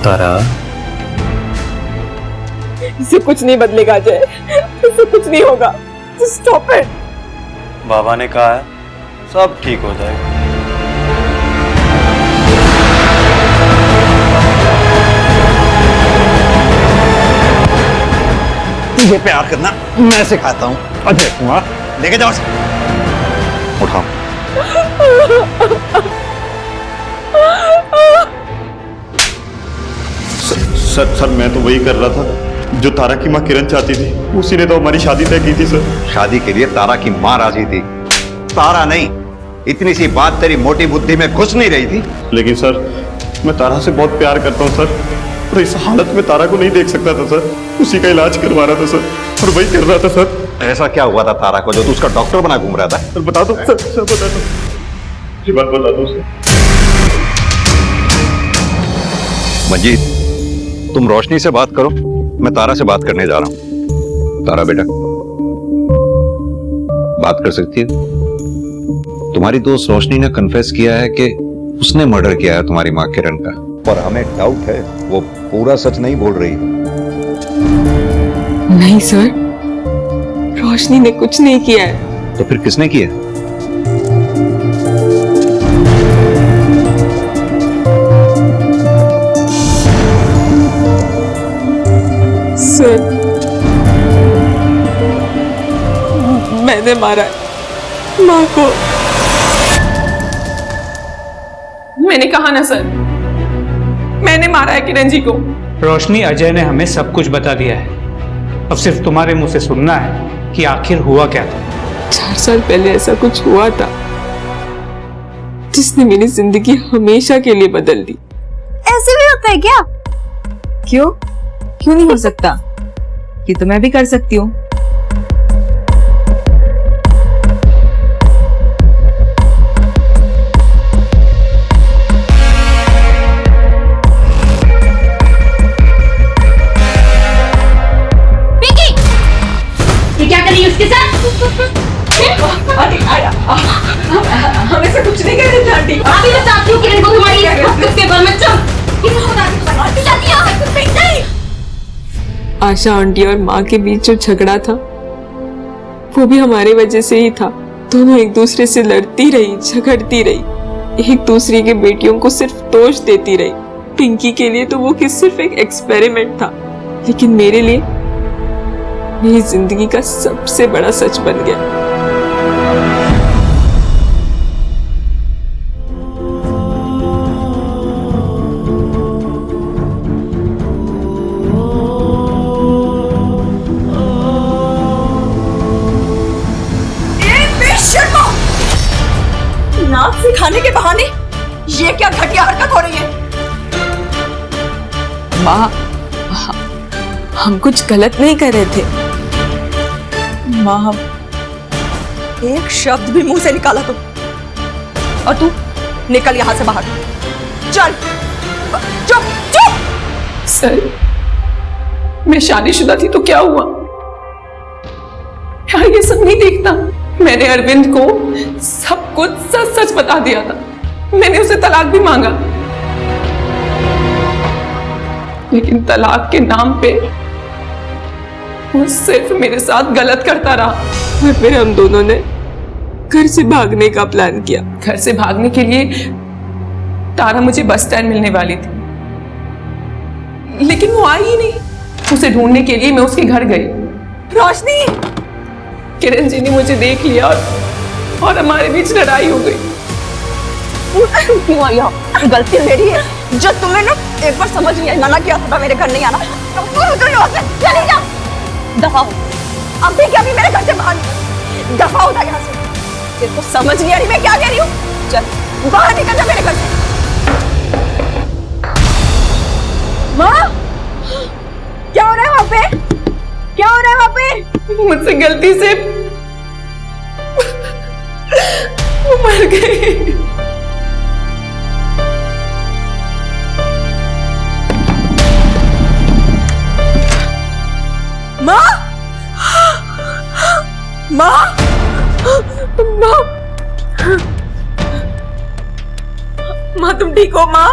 तारा, इससे कुछ नहीं बदलेगा अजय, इससे कुछ नहीं होगा। Stop it. बाबा ने कहा है सब ठीक हो जाएगा। तुझे प्यार करना मैं सिखाता हूँ अजय कुमार। लेके जाओ, उठाओ। सर, मैं तो वही कर रहा था जो तारा की माँ किरण चाहती थी। उसी ने तो हमारी शादी तय की थी सर। शादी के लिए तारा की माँ राजी थी, तारा नहीं। इतनी सी बात तेरी मोटी बुद्धि में घुस नहीं रही थी। लेकिन सर, मैं तारा से बहुत प्यार करता हूँ सर। और इस हालत में तारा को नहीं देख सकता था सर, उसी का इलाज करवा रहा था सर, और वही कर रहा था सर। ऐसा क्या हुआ था तारा को जो तू उसका डॉक्टर बना घूम रहा था? सर बता दो सर, सर बता दो, ये बात बता दो सर। मंजीत, तुम रोशनी से बात करो, मैं तारा से बात करने जा रहा हूं। तारा बेटा, बात कर सकती है? तुम्हारी दोस्त रोशनी ने कन्फेस किया है कि उसने मर्डर किया है तुम्हारी मां किरण का, और हमें डाउट है वो पूरा सच नहीं बोल रही। नहीं सर, रोशनी ने कुछ नहीं किया है। तो फिर किसने किया? सर, मैंने मारा है माँ को। मैंने कहा ना सर, मैंने मारा है किरण जी को। रोशनी, अजय ने हमें सब कुछ बता दिया है, अब सिर्फ तुम्हारे मुंह से सुनना है कि आखिर हुआ क्या था। 4 साल पहले ऐसा कुछ हुआ था जिसने मेरी जिंदगी हमेशा के लिए बदल दी। ऐसे भी होता है क्या? क्यों क्यों नहीं हो सकता? ये तो मैं भी कर सकती हूँ। उसके साथ हम ऐसा कुछ नहीं कर रहे थे आंटी। अभी बताती हूँ किरण को तुम्हारी इसके बारे में। आशा आंटी और माँ के बीच जो झगड़ा था वो भी हमारे वजह से ही था। दोनों एक दूसरे से लड़ती रही, झगड़ती रही, एक दूसरे के बेटियों को सिर्फ दोष देती रही। पिंकी के लिए तो वो सिर्फ एक एक्सपेरिमेंट था, लेकिन मेरे लिए मेरी जिंदगी का सबसे बड़ा सच बन गया। नाक सिखाने के बहाने ये क्या घटिया हरकत हो रही है? माँ, हम कुछ गलत नहीं कर रहे थे। माँ, हम एक शब्द भी मुंह से निकाला तो, और तू निकल यहां से बाहर। चल, चुप चुप। सर, मैं शादीशुदा थी तो क्या हुआ? यार ये सब नहीं देखता। मैंने अरविंद को सब कुछ सच सच बता दिया था। मैंने उसे तलाक भी मांगा, लेकिन तलाक के नाम पे वो सिर्फ मेरे साथ गलत करता रहा। और फिर हम दोनों ने घर से भागने का प्लान किया। घर से भागने के लिए तारा मुझे बस स्टैंड मिलने वाली थी, लेकिन वो आई ही नहीं। उसे ढूंढने के लिए मैं उसके घर गई। रोशनी, किरण जी ने मुझे देख लिया और हमारे बीच लड़ाई हो गई। गलती मेरी है जो तुम्हें ना एक बार समझ नहीं आई। मना किया था मेरे घर नहीं आना। चली जा, दफा हो। अभी क्या भी मेरे घर से बाहर दफा होता यहाँ से। तेरे को समझ नहीं आ रही मैं क्या कह रही हूँ? चल बाहर निकल जा मेरे घर से। माँ, क्या हो रहा है वहां पे? क्या हो रहा है वहां पे? मुझसे गलती से वो मर गई। माँ, माँ, माँ, माँ तुम ठीक हो माँ?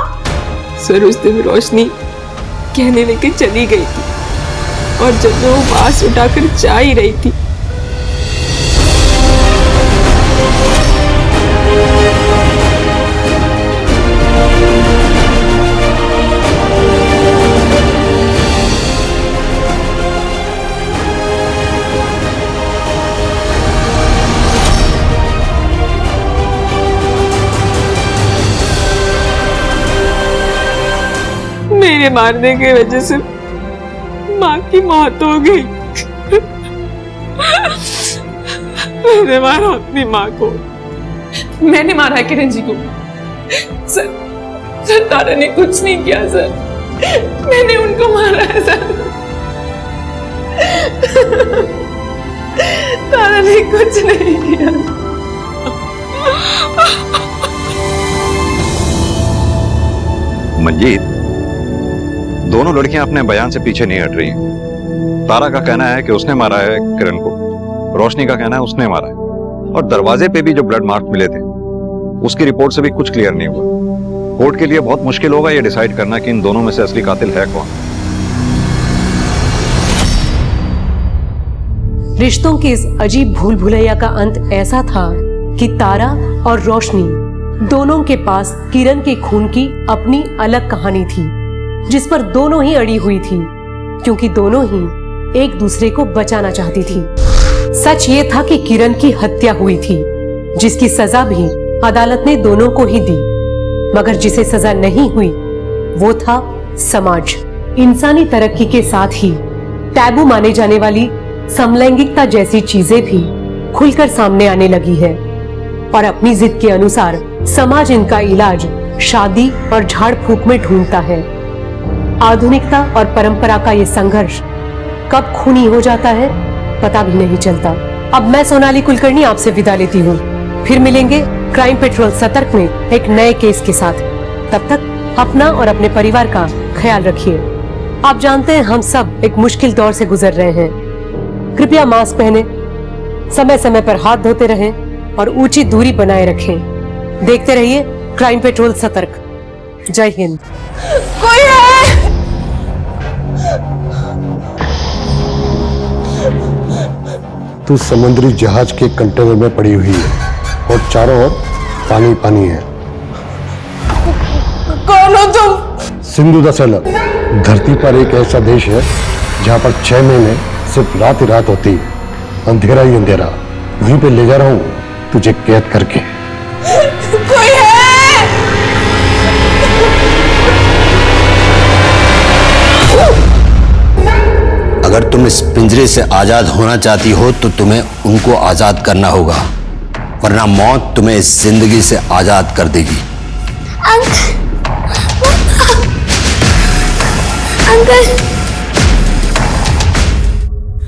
सर, उस दिन रोशनी कहने लेके चली गई थी, और जब वो बांस उठाकर जा ही रही थी, मेरे मारने की वजह से माँ की मौत हो गई। मैंने मारा अपनी माँ को। मैंने मारा है किरण जी को। सर, तारा ने कुछ नहीं किया सर। मैंने उनको मारा है सर। तारा ने कुछ नहीं किया। मंजीत, दोनों लड़कियां अपने बयान से पीछे नहीं हट रही हैं। तारा का कहना है कि उसने मारा है किरण को, रोशनी का कहना है उसने मारा है, और दरवाजे पे भी जो ब्लड मार्क मिले थे उसकी रिपोर्ट से भी कुछ क्लियर नहीं हुआ। कोर्ट के लिए बहुत मुश्किल होगा ये डिसाइड करना कि इन दोनों में से असली कातिल है कौन। रिश्तों की इस अजीब भूल भुलैया का अंत ऐसा था कि तारा और रोशनी दोनों के पास किरण के खून की अपनी अलग कहानी थी, जिस पर दोनों ही अड़ी हुई थी, क्योंकि दोनों ही एक दूसरे को बचाना चाहती थी। सच ये था कि किरण की हत्या हुई थी, जिसकी सजा भी अदालत ने दोनों को ही दी, मगर जिसे सजा नहीं हुई वो था समाज। इंसानी तरक्की के साथ ही टैबू माने जाने वाली समलैंगिकता जैसी चीजें भी खुलकर सामने आने लगी है, और अपनी जिद के अनुसार समाज इनका इलाज शादी और झाड़ फूक में ढूंढता है। आधुनिकता और परंपरा का ये संघर्ष कब खूनी हो जाता है पता भी नहीं चलता। अब मैं सोनाली कुलकर्णी आपसे विदा लेती हूँ। फिर मिलेंगे क्राइम पेट्रोल सतर्क में एक नए केस के साथ। तब तक अपना और अपने परिवार का ख्याल रखिए। आप जानते हैं हम सब एक मुश्किल दौर से गुजर रहे हैं। कृपया मास्क पहने, समय समय पर हाथ धोते रहें और ऊंची दूरी बनाए रखें। देखते रहिए क्राइम पेट्रोल सतर्क। जय हिंद। कोई है? तू समुद्री जहाज के कंटेनर में पड़ी हुई है और चारों ओर पानी पानी है। कौन हो तुम? सिंधु दसल धरती पर एक ऐसा देश है जहाँ पर 6 महीने सिर्फ रात ही रात होती, अंधेरा ही अंधेरा। वहीं पे ले जा रहा हूँ तुझे कैद करके। कोई है? अगर तुम इस पिंजरे से आजाद होना चाहती हो तो तुम्हें उनको आजाद करना होगा, वरना मौत तुम्हें इस जिंदगी से आजाद कर देगी।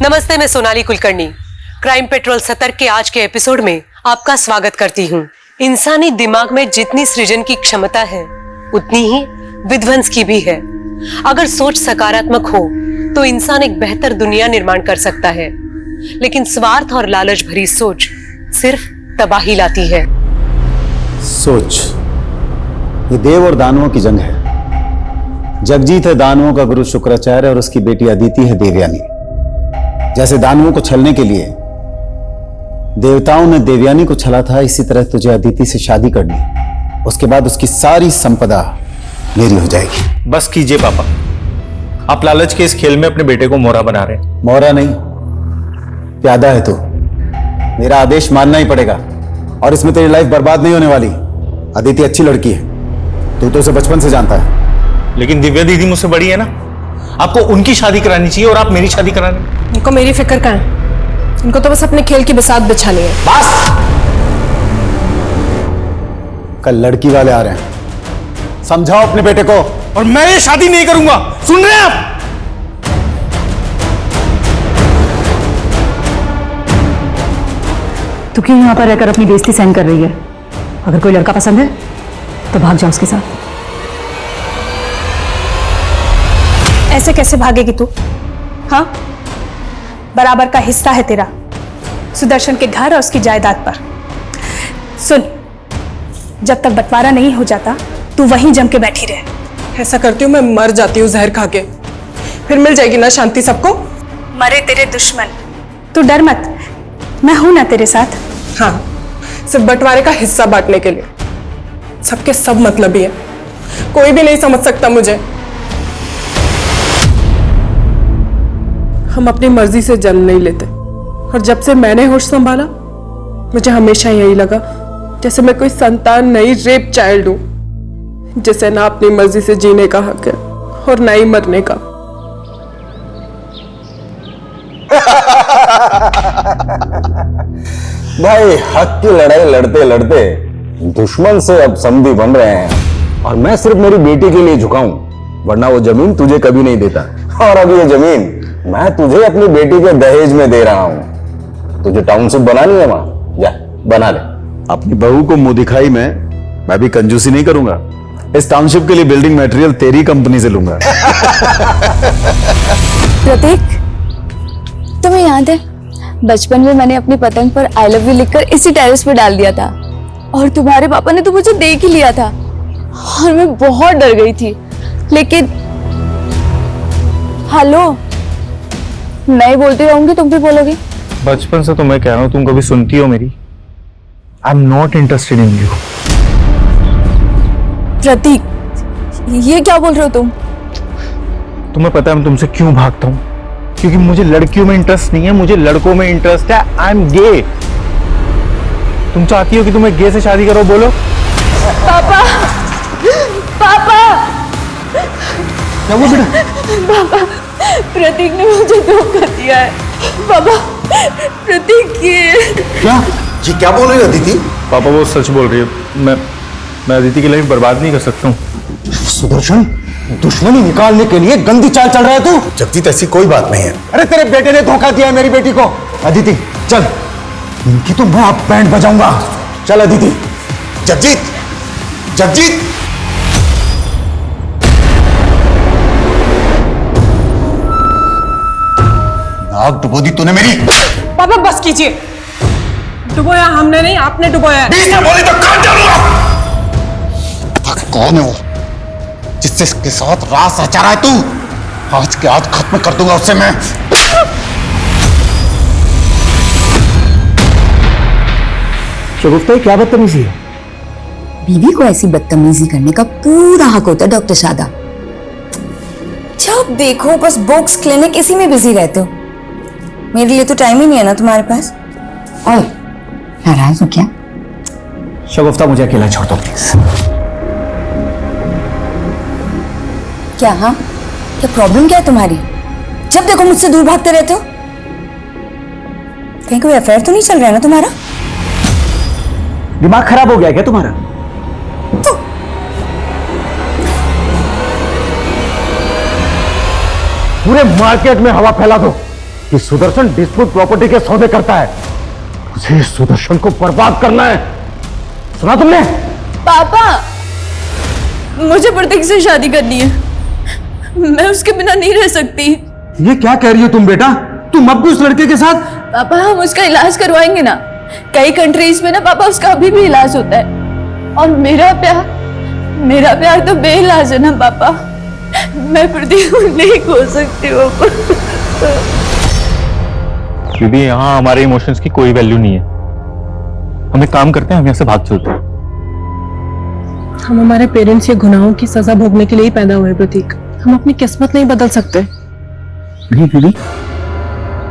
नमस्ते, मैं सोनाली कुलकर्णी क्राइम पेट्रोल सतर्क के आज के एपिसोड में आपका स्वागत करती हूँ। इंसानी दिमाग में जितनी सृजन की क्षमता है उतनी ही विध्वंस की भी है। अगर सोच सकारात्मक हो तो इंसान एक बेहतर दुनिया निर्माण कर सकता है, लेकिन स्वार्थ और लालच भरी सोच सिर्फ तबाही लाती है। सोच, ये देव और दानवों की जंग है। जगजीत है दानवों का गुरु शुक्राचार्य और उसकी बेटी अदिति है देवयानी। जैसे दानवों को छलने के लिए देवताओं ने देवयानी को छला था, इसी तरह तुझे अदिति से शादी करनी, उसके बाद उसकी सारी संपदा मेरी हो जाएगी। बस कीजिए पापा, आप लालच के इस खेल में अपने बेटे को मोहरा बना रहे हैं। मोहरा नहीं, प्यादा है तू। मेरा आदेश मानना ही पड़ेगा, और इसमें तेरी लाइफ बर्बाद नहीं होने वाली। अदिति अच्छी लड़की है, तू तो उसे बचपन से जानता है। लेकिन दिव्या दीदी मुझसे बड़ी है ना, आपको उनकी शादी करानी चाहिए और आप मेरी शादी करा रहे हैं। इनको मेरी फिक्र कहाँ है? इनको तो बस अपने खेल की बिसात बिछानी है। बस, कल लड़की वाले आ रहे हैं, समझाओ अपने बेटे को। और मैं ये शादी नहीं करूंगा, सुन रहे हैं आप? तू क्यों यहाँ पर रहकर अपनी बेइज्जती सहन कर रही है? अगर कोई लड़का पसंद है तो भाग जाओ उसके साथ। ऐसे कैसे भागेगी तू? हाँ, बराबर का हिस्सा है तेरा सुदर्शन के घर और उसकी जायदाद पर। सुन, जब तक बंटवारा नहीं हो जाता तू वहीं जम के बैठी रहे। ऐसा करती हूँ मैं मर जाती हूँ जहर खा के, फिर मिल जाएगी ना शांति सबको। मरे तेरे दुश्मन, तू डर मत, मैं हूं ना तेरे साथ। हाँ, सिर्फ बंटवारे का हिस्सा बांटने के लिए। सबके सब मतलबी है, कोई भी नहीं समझ सकता मुझे। हम अपनी मर्जी से जन्म नहीं लेते, और जब से मैंने होश संभाला मुझे हमेशा यही लगा जैसे मैं कोई संतान नहीं, रेप चाइल्ड हूं, जिसे ना अपनी मर्जी से जीने का हक है और ना ही मरने का। भाई, हक की लड़ाई लड़ते लड़ते दुश्मन से अब समधी बन रहे हैं, और मैं सिर्फ मेरी बेटी के लिए झुका हूं। वरना वो जमीन तुझे कभी नहीं देता। और अब ये जमीन मैं तुझे अपनी बेटी के दहेज में दे रहा हूँ। तुझे टाउनशिप बनानी है वहां, जा बना ले। अपनी बहू को मुंह दिखाई मैं भी कंजूसी नहीं करूंगा। इस टाउनशिप के लिए बिल्डिंग मटेरियल तेरी कंपनी से लूंगा। प्रतीक, तुम्हें याद है बचपन में मैंने अपनी पतंग पर आई लव यू लिखकर इसी टेरेस पे डाल दिया था और तुम्हारे पापा ने तो मुझे देख ही लिया था और मैं बहुत डर गई थी। लेकिन हेलो, मैं बोलती रहूंगी, तुम भी बोलोगे। बचपन से तो मैं कह रहा हूँ, तुम कभी सुनती हो मेरी? I am not interested in you. Prateek, ये क्या बोल रहे हो तुम? तुम्हें पता है मैं तुमसे क्यों भागता हूँ? क्योंकि मुझे लड़कियों में इंटरेस्ट नहीं है, मुझे लड़कों में इंटरेस्ट है। I am gay. तुम चाहती हो कि तुम्हें गे से शादी करो? बोलो। पापा, पापा, क्या हुआ बेटा? पापा, प्रतीक ने मुझे धोखा दिया है। पापा, प्रतीक क्या? जी क्या बोल रही हो अदिति? पापा वो सच बोल रही है। मैं अदिति की लाइफ बर्बाद नहीं कर सकता हूँ। सुदर्शन, दुश्मनी निकालने के लिए गंदी चाल चल रहा है तू? जगजीत, ऐसी कोई बात नहीं है। अरे तेरे बेटे ने धोखा दिया है मेरी बेटी को। अदिति चल, इनकी तो मैं अब बैंड बजाऊंगा। चल अदिति। जगजीत, जगजीत, नाक डुबो दी तूने मेरी। पापा बस कीजिए, डुबोया हमने नहीं, आपने डुबोया है। बीच में बोली तो काट डालूंगा। कौन है वो जिससे इसके साथ रास रचा रहा है तू? आज के आज खत्म कर दूंगा उससे मैं। शगुफ्ता, क्या बदतमीजी है? बीवी को ऐसी बदतमीजी करने का पूरा हक होता है डॉक्टर शादा। जब देखो बस बुक्स, क्लिनिक, इसी में बिजी रहते हो। मेरे लिए तो टाइम ही नहीं है ना तुम्हारे पास। और नाराज हो क्या? शगुफ्ता, मुझे अकेला छोड़ दो प्लीज। क्या? हाँ, क्या प्रॉब्लम क्या है तुम्हारी? जब देखो मुझसे दूर भागते रहते हो। कहीं कोई अफेयर तो नहीं चल रहा है ना तुम्हारा? दिमाग खराब हो गया क्या तुम्हारा? पूरे मार्केट में हवा फैला दो कि सुदर्शन डिस्प्यूट प्रॉपर्टी के सौदे करता है। मुझे सुदर्शन को बर्बाद करना है। सुना तुमने? पापा, मुझे प्रतीक से शादी करनी है। मैं उसके बिना नहीं रह सकती। ये क्या कह रही हो तुम बेटा? तुम अब भी उस लड़के के साथ? पापा, हम उसका इलाज करवाएंगे ना। कई कंट्रीज में ना पापा उसका अभी भी इलाज होता है। और मेरा प्यार तो बेइलाज है ना पापा। मैं प्रतीक को नहीं खो सकती हूँ। क्योंकि यहाँ हमारे इमोशंस की कोई वैल्यू नहीं है। हम एक काम करते हैं, हम यहाँ से भाग चलते हैं। हम हमारे पेरेंट्स के गुनाहों की सजा भोगने के लिए ही पैदा हुए प्रतीक। हम अपनी किस्मत नहीं बदल सकते। नहीं दीदी,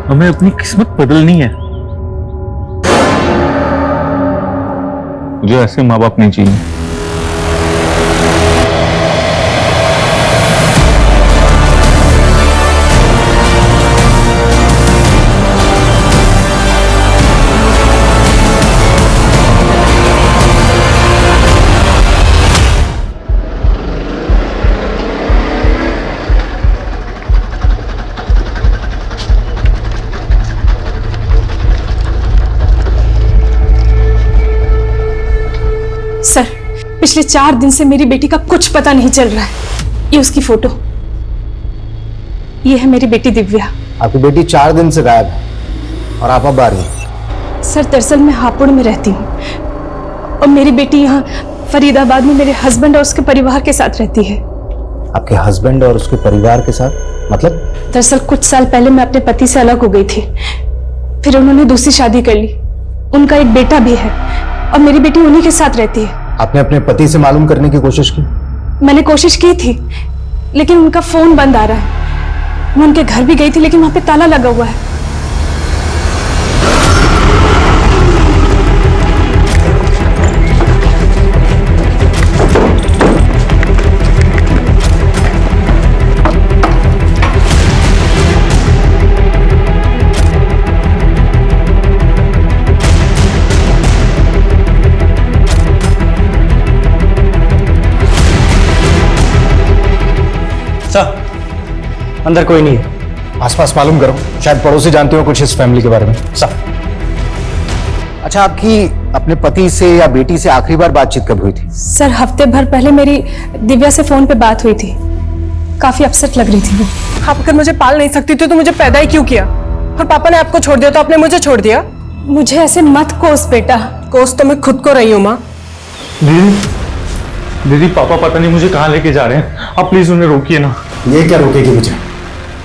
हमें अपनी किस्मत बदलनी है। मुझे ऐसे माँ बाप नहीं चाहिए। सर, पिछले 4 दिन से मेरी बेटी का कुछ पता नहीं चल रहा है। ये उसकी फोटो, ये है मेरी बेटी दिव्या। आपकी बेटी 4 दिन से गायब है और आप अब आ रही हैं। सर, दरअसल मैं हापुड़ में रहती हूँ और मेरी बेटी यहाँ फरीदाबाद में मेरे हस्बैंड और उसके परिवार के साथ रहती है। आपके हस्बैंड और उसके परिवार के साथ मतलब? दरअसल कुछ साल पहले मैं अपने पति से अलग हो गई थी, फिर उन्होंने दूसरी शादी कर ली। उनका एक बेटा भी है और मेरी बेटी उन्हीं के साथ रहती है। आपने अपने पति से मालूम करने की कोशिश की? मैंने कोशिश की थी, लेकिन उनका फोन बंद आ रहा है। मैं उनके घर भी गई थी, लेकिन वहां पे ताला लगा हुआ है। अंदर कोई नहीं है। आसपास मालूम करो, शायद पड़ोसी जानते हो कुछ इस फैमिली के बारे में। सब अच्छा, आपकी अपने पति से या बेटी से आखिरी बार बातचीत कब हुई थी? सर हफ्ते भर पहले मेरी दिव्या से फोन पे बात हुई थी। काफी अपसेट लग रही थी वो। आप अगर मुझे पाल नहीं सकती थी तो मुझे पैदा ही क्यों किया? और पापा ने आपको छोड़ दिया तो आपने मुझे छोड़ दिया? मुझे ऐसे मत कोस बेटा। कोस तो मैं खुद को रही हूँ माँ। दीदी पापा पता नहीं मुझे कहाँ लेके जा रहे हैं, आप प्लीज उन्हें रोकिए ना। ये क्या रोकेगी मुझे?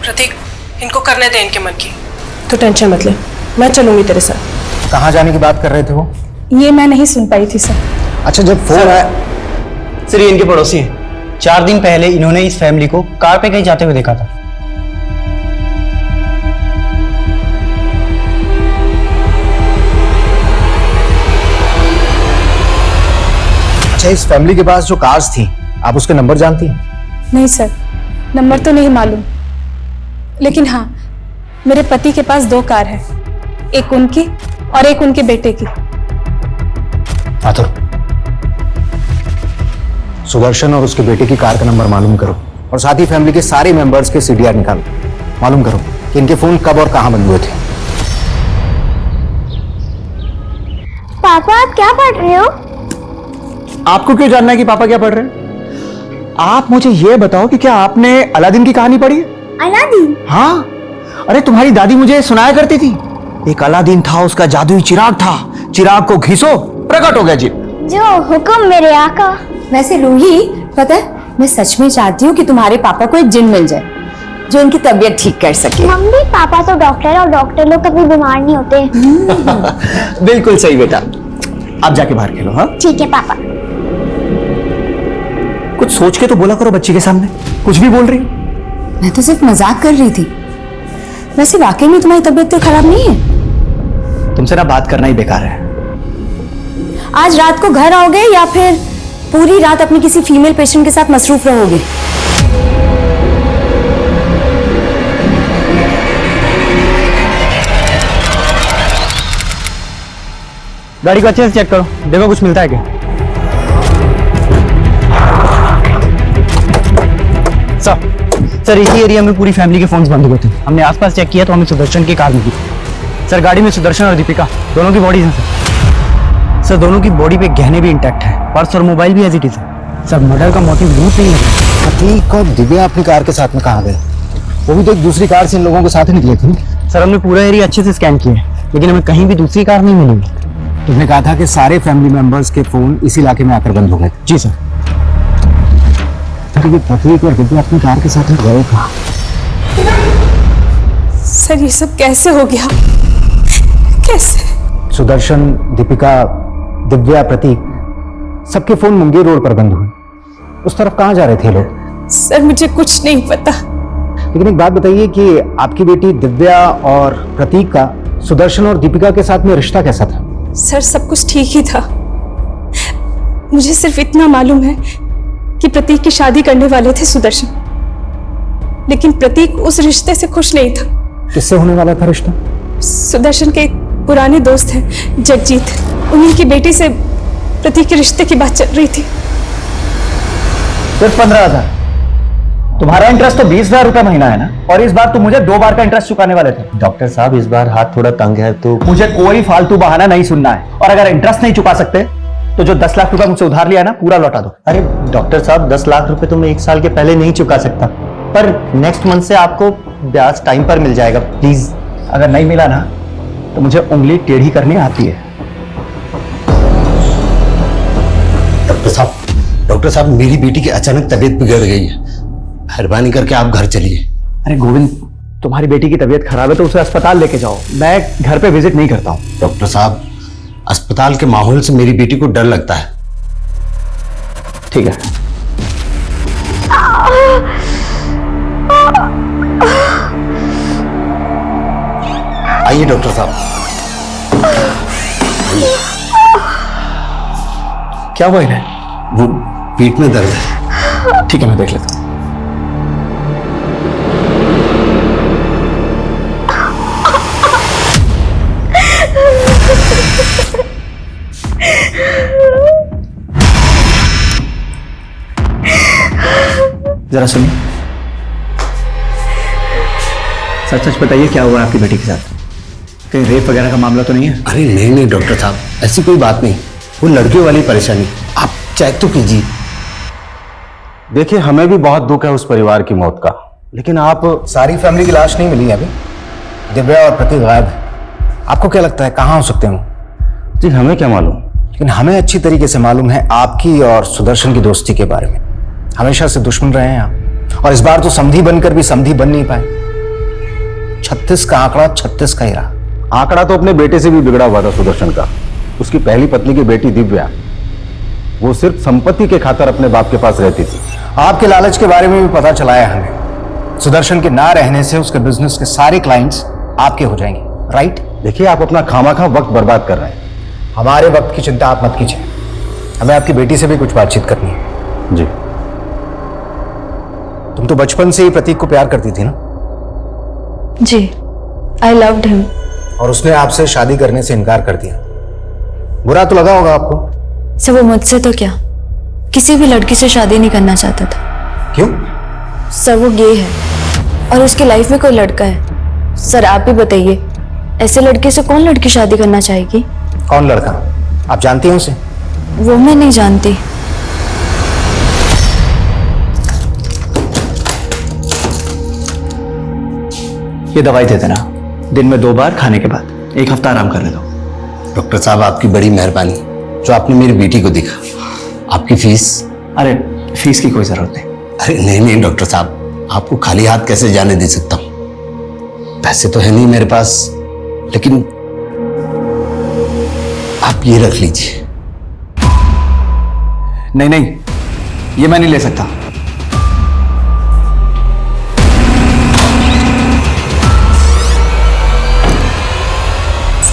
प्रतीक, इनको करने दे इनके मन की। तो टेंशन मत ले, मैं चलूंगी तेरे साथ। कहाँ जाने की बात कर रहे थे वो? ये मैं नहीं सुन पाई थी सर। अच्छा, जब फोन आया। सर ये इनके पड़ोसी हैं। 4 दिन पहले इन्होंने इस फैमिली को कार पे कहीं जाते हुए देखा था। अच्छा, इस फैमिली के पास जो कार्स थी, आप उसके नंबर जानती हैं? नहीं सर, नंबर तो नहीं मालूम, लेकिन हाँ मेरे पति के पास 2 कार है, एक उनकी और एक उनके बेटे की। आतुर, सुदर्शन और उसके बेटे की कार का नंबर मालूम करो और साथ ही फैमिली के सारे मेंबर्स के सीडीआर निकालो। मालूम करो कि इनके फोन कब और कहां बंद हुए थे। पापा आप क्या पढ़ रहे हो? आपको क्यों जानना है कि पापा क्या पढ़ रहे हैं? आप मुझे यह बताओ कि क्या आपने अलादीन की कहानी पढ़ी है? अलादीन? हाँ, अरे तुम्हारी दादी मुझे सुनाया करती थी। एक अलादीन था, उसका जादुई चिराग था, चिराग को घिसो प्रकट हो गया जी। जो हुक्म मेरे आका। वैसे रूही, पता है मैं सच में चाहती हूँ कि तुम्हारे पापा को एक जिन मिल जाए जो इनकी तबीयत ठीक कर सके। मम्मी पापा तो डॉक्टर है और डॉक्टर लोग कभी बीमार नहीं होते। बिल्कुल सही बेटा, आप जाके बाहर खेलो। हाँ ठीक है पापा। कुछ सोच के तो बोला करो बच्ची के सामने, कुछ भी बोल रही। मैं तो सिर्फ मजाक कर रही थी। वैसे वाकई में तुम्हारी तबीयत तो खराब नहीं है? तुमसे ना बात करना ही बेकार है। आज रात को घर आओगे या फिर पूरी रात अपनी किसी फीमेल पेशेंट के साथ मसरूफ रहोगे? गाड़ी को अच्छे से चेक करो, देखो कुछ मिलता है क्या। सर इसी एरिया में पूरी फैमिली के फोन्स बंद हुए थे। हमने आसपास चेक किया तो हमें सुदर्शन की कार मिली। सर गाड़ी में सुदर्शन और दीपिका दोनों की बॉडीज हैं सर। दोनों की बॉडी पे गहने भी इंटैक्ट है, पर्स और मोबाइल भी एज इट इज है। सर मर्डर का मोटिव दूर नहीं लग रहा। प्रतीक और दिव्या अपनी कार के साथ में कहाँ गए? वो भी तो एक दूसरी कार से इन लोगों के साथ ही निकले थे। सर हमने पूरा एरिया अच्छे से स्कैन किया है, लेकिन हमें कहीं भी दूसरी कार नहीं मिली। तुमने कहा था कि सारे फैमिली मेंबर्स के फोन इस इलाके में आकर बंद हो गए। जी सर। प्रतीक और दिव्या अपनी कार के साथ में गए कहाँ? सर ये सब कैसे हो गया? कैसे? सुदर्शन, दीपिका, दिव्या, प्रतीक सबके फोन मुंगेर रोड पर बंद हुए। उस तरफ कहाँ जा रहे थे लोग? सर मुझे कुछ नहीं पता। लेकिन एक बात बताइए कि आपकी बेटी दिव्या और प्रतीक का सुदर्शन और दीपिका के साथ में रिश्ता कैसा था? सर सब कुछ ठीक ही था। मुझे सिर्फ इतना मालूम है कि प्रतीक की शादी करने वाले थे सुदर्शन, लेकिन प्रतीक उस रिश्ते से खुश नहीं था। किससे होने वाला था रिश्ता? सुदर्शन के एक पुराने दोस्त हैं जगजीत, उन्हीं की बेटी से प्रतीक के रिश्ते की बात चल रही थी। सिर्फ 15,000? तुम्हारा इंटरेस्ट तो 20,000 रुपए महीना है ना, और इस बार तुम मुझे 2 बार का इंटरेस्ट चुकाने वाले थे। डॉक्टर साहब इस बार हाथ थोड़ा तंग है तो मुझे कोई फालतू बहाना नहीं सुनना है, और अगर इंटरेस्ट नहीं चुका सकते तो जो 10 लाख रुपए मुझसे उधार लिया ना पूरा लौटा दो। अरे डॉक्टर साहब 10 लाख रुपए तो मैं 1 साल के पहले नहीं चुका सकता, पर नेक्स्ट मंथ से आपको ब्याज टाइम पर मिल जाएगा प्लीज। अगर नहीं मिला ना तो मुझे उंगली टेढ़ी करनी आती है। डॉक्टर साहब मेरी बेटी की अचानक तबीयत बिगड़ गई है, मेहरबानी करके आप घर चलिए। अरे गोविंद, तुम्हारी बेटी की तबीयत खराब है तो उसे अस्पताल लेके जाओ, मैं घर पे विजिट नहीं करता हूँ। डॉक्टर साहब अस्पताल के माहौल से मेरी बेटी को डर लगता है। ठीक है। आइए डॉक्टर साहब। क्या हुआ है? वो पेट में दर्द है। ठीक है मैं देख लेता हूँ। जरा सुनिए। सच सच बताइए क्या हुआ आपकी बेटी के साथ? कहीं रेप वगैरह का मामला तो नहीं है? अरे नहीं नहीं डॉक्टर साहब, ऐसी कोई बात नहीं, वो लड़कियों वाली परेशानी, आप चेक तो कीजिए। देखिए, हमें भी बहुत दुख है उस परिवार की मौत का, लेकिन आप सारी फैमिली की लाश नहीं मिली अभी। दिव्या और प्रतीक गायब है। आपको क्या लगता है कहाँ हो सकते हैं वो? जी हमें क्या मालूम, लेकिन हमें अच्छी तरीके से मालूम है आपकी और सुदर्शन की दोस्ती के बारे में। हमेशा से दुश्मन रहे हैं आप, और इस बार तो समधी बनकर भी समधी बन नहीं पाए। 36 का आंकड़ा 36 का ही रहा। आंकड़ा तो अपने बेटे से भी बिगड़ा हुआ था सुदर्शन का। उसकी पहली पत्नी की बेटी दिव्या, वो सिर्फ संपत्ति के खातिर अपने बाप के पास रहती थी। आपके लालच के बारे में भी पता चला है हमें। सुदर्शन के ना रहने से उसके बिजनेस के सारे क्लाइंट्स आपके हो जाएंगे, राइट? देखिए, आप अपना खामाखा वक्त बर्बाद कर रहे हैं। हमारे वक्त की चिंता आप मत कीजिए, हमें आपकी बेटी से भी कुछ बातचीत करनी है। जी, तुम तो बचपन से ही प्रतीक को प्यार करती थी ना? जी, आई लव्ड हिम। और उसने आपसे शादी करने से इनकार कर दिया। बुरा तो लगा होगा आपको? सर वो मुझसे तो क्या, किसी भी लड़की से शादी नहीं करना चाहता था। क्यों? सर वो गे है और उसकी लाइफ में कोई लड़का है। सर आप भी बताइए, ऐसे लड़के से कौन लड़की शादी करना चाहेगी? कौन लड़का? आप जानती हैं उसे? वो मैं नहीं जानती। ये दवाई दे देना, दिन में 2 बार खाने के बाद, 1 हफ्ता आराम करने दो। डॉक्टर साहब, आपकी बड़ी मेहरबानी जो आपने मेरी बेटी को देखा। आपकी फीस? अरे फीस की कोई जरूरत नहीं। अरे नहीं नहीं डॉक्टर साहब, आपको खाली हाथ कैसे जाने दे सकता हूं? पैसे तो है नहीं मेरे पास, लेकिन आप ये रख लीजिए। नहीं नहीं, ये मैं नहीं ले सकता।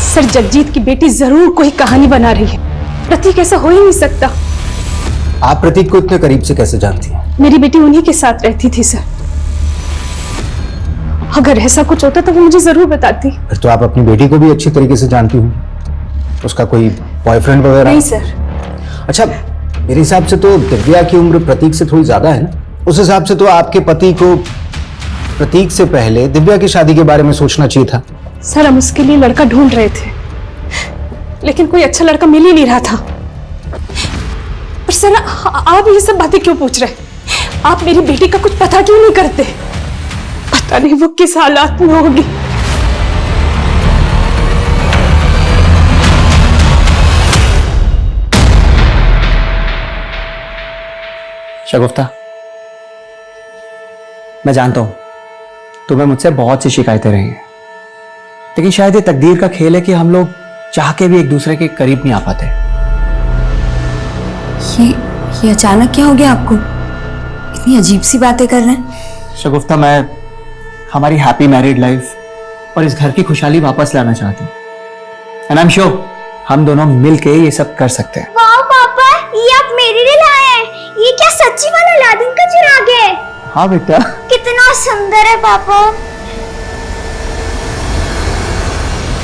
सर जगजीत की बेटी जरूर कोई कहानी बना रही है। प्रतीक ऐसा हो ही नहीं सकता। आप प्रतीक को इतने करीब से कैसे जानती हैं? मेरी बेटी उन्हीं के साथ रहती थी सर। अगर ऐसा कुछ होता तो वो मुझे जरूर बताती। फिर तो आप अपनी बेटी को भी अच्छी तरीके से जानती होंगी। उसका कोई बॉयफ्रेंड वगैरह? नहीं सर। अच्छा, मेरे हिसाब से तो दिव्या की उम्र प्रतीक से थोड़ी ज्यादा है ना? उस हिसाब से तो आपके पति को प्रतीक से पहले दिव्या की शादी के बारे में सोचना चाहिए था। सर हम उसके लिए लड़का ढूंढ रहे थे, लेकिन कोई अच्छा लड़का मिल ही नहीं रहा था। पर सर आप ये सब बातें क्यों पूछ रहे? आप मेरी बेटी का कुछ पता क्यों नहीं करते? पता नहीं वो किस हालात में होगी। शगुफ्ता, मैं जानता हूं तुम्हें मुझसे बहुत सी शिकायतें रही हैं, लेकिन शायद ये तकदीर का खेल है कि हम लोग चाह के भी एक दूसरे के करीब नहीं आ पाते। ये अचानक क्या हो गया आपको? इतनी अजीब सी बातें कर रहे हैं। शगुफ्ता, मैं हमारी हैप्पी मैरिड लाइफ और इस घर की खुशहाली वापस लाना चाहती हूँ। एंड आई एम श्योर हम दोनों मिलके ये सब कर सकते हैं। वाह पापा, ये आप मेरे लिए लाए हैं। ये क्या सच्ची वाला अलादीन का चिराग है? हाँ बेटा। कितना सुंदर है पापा।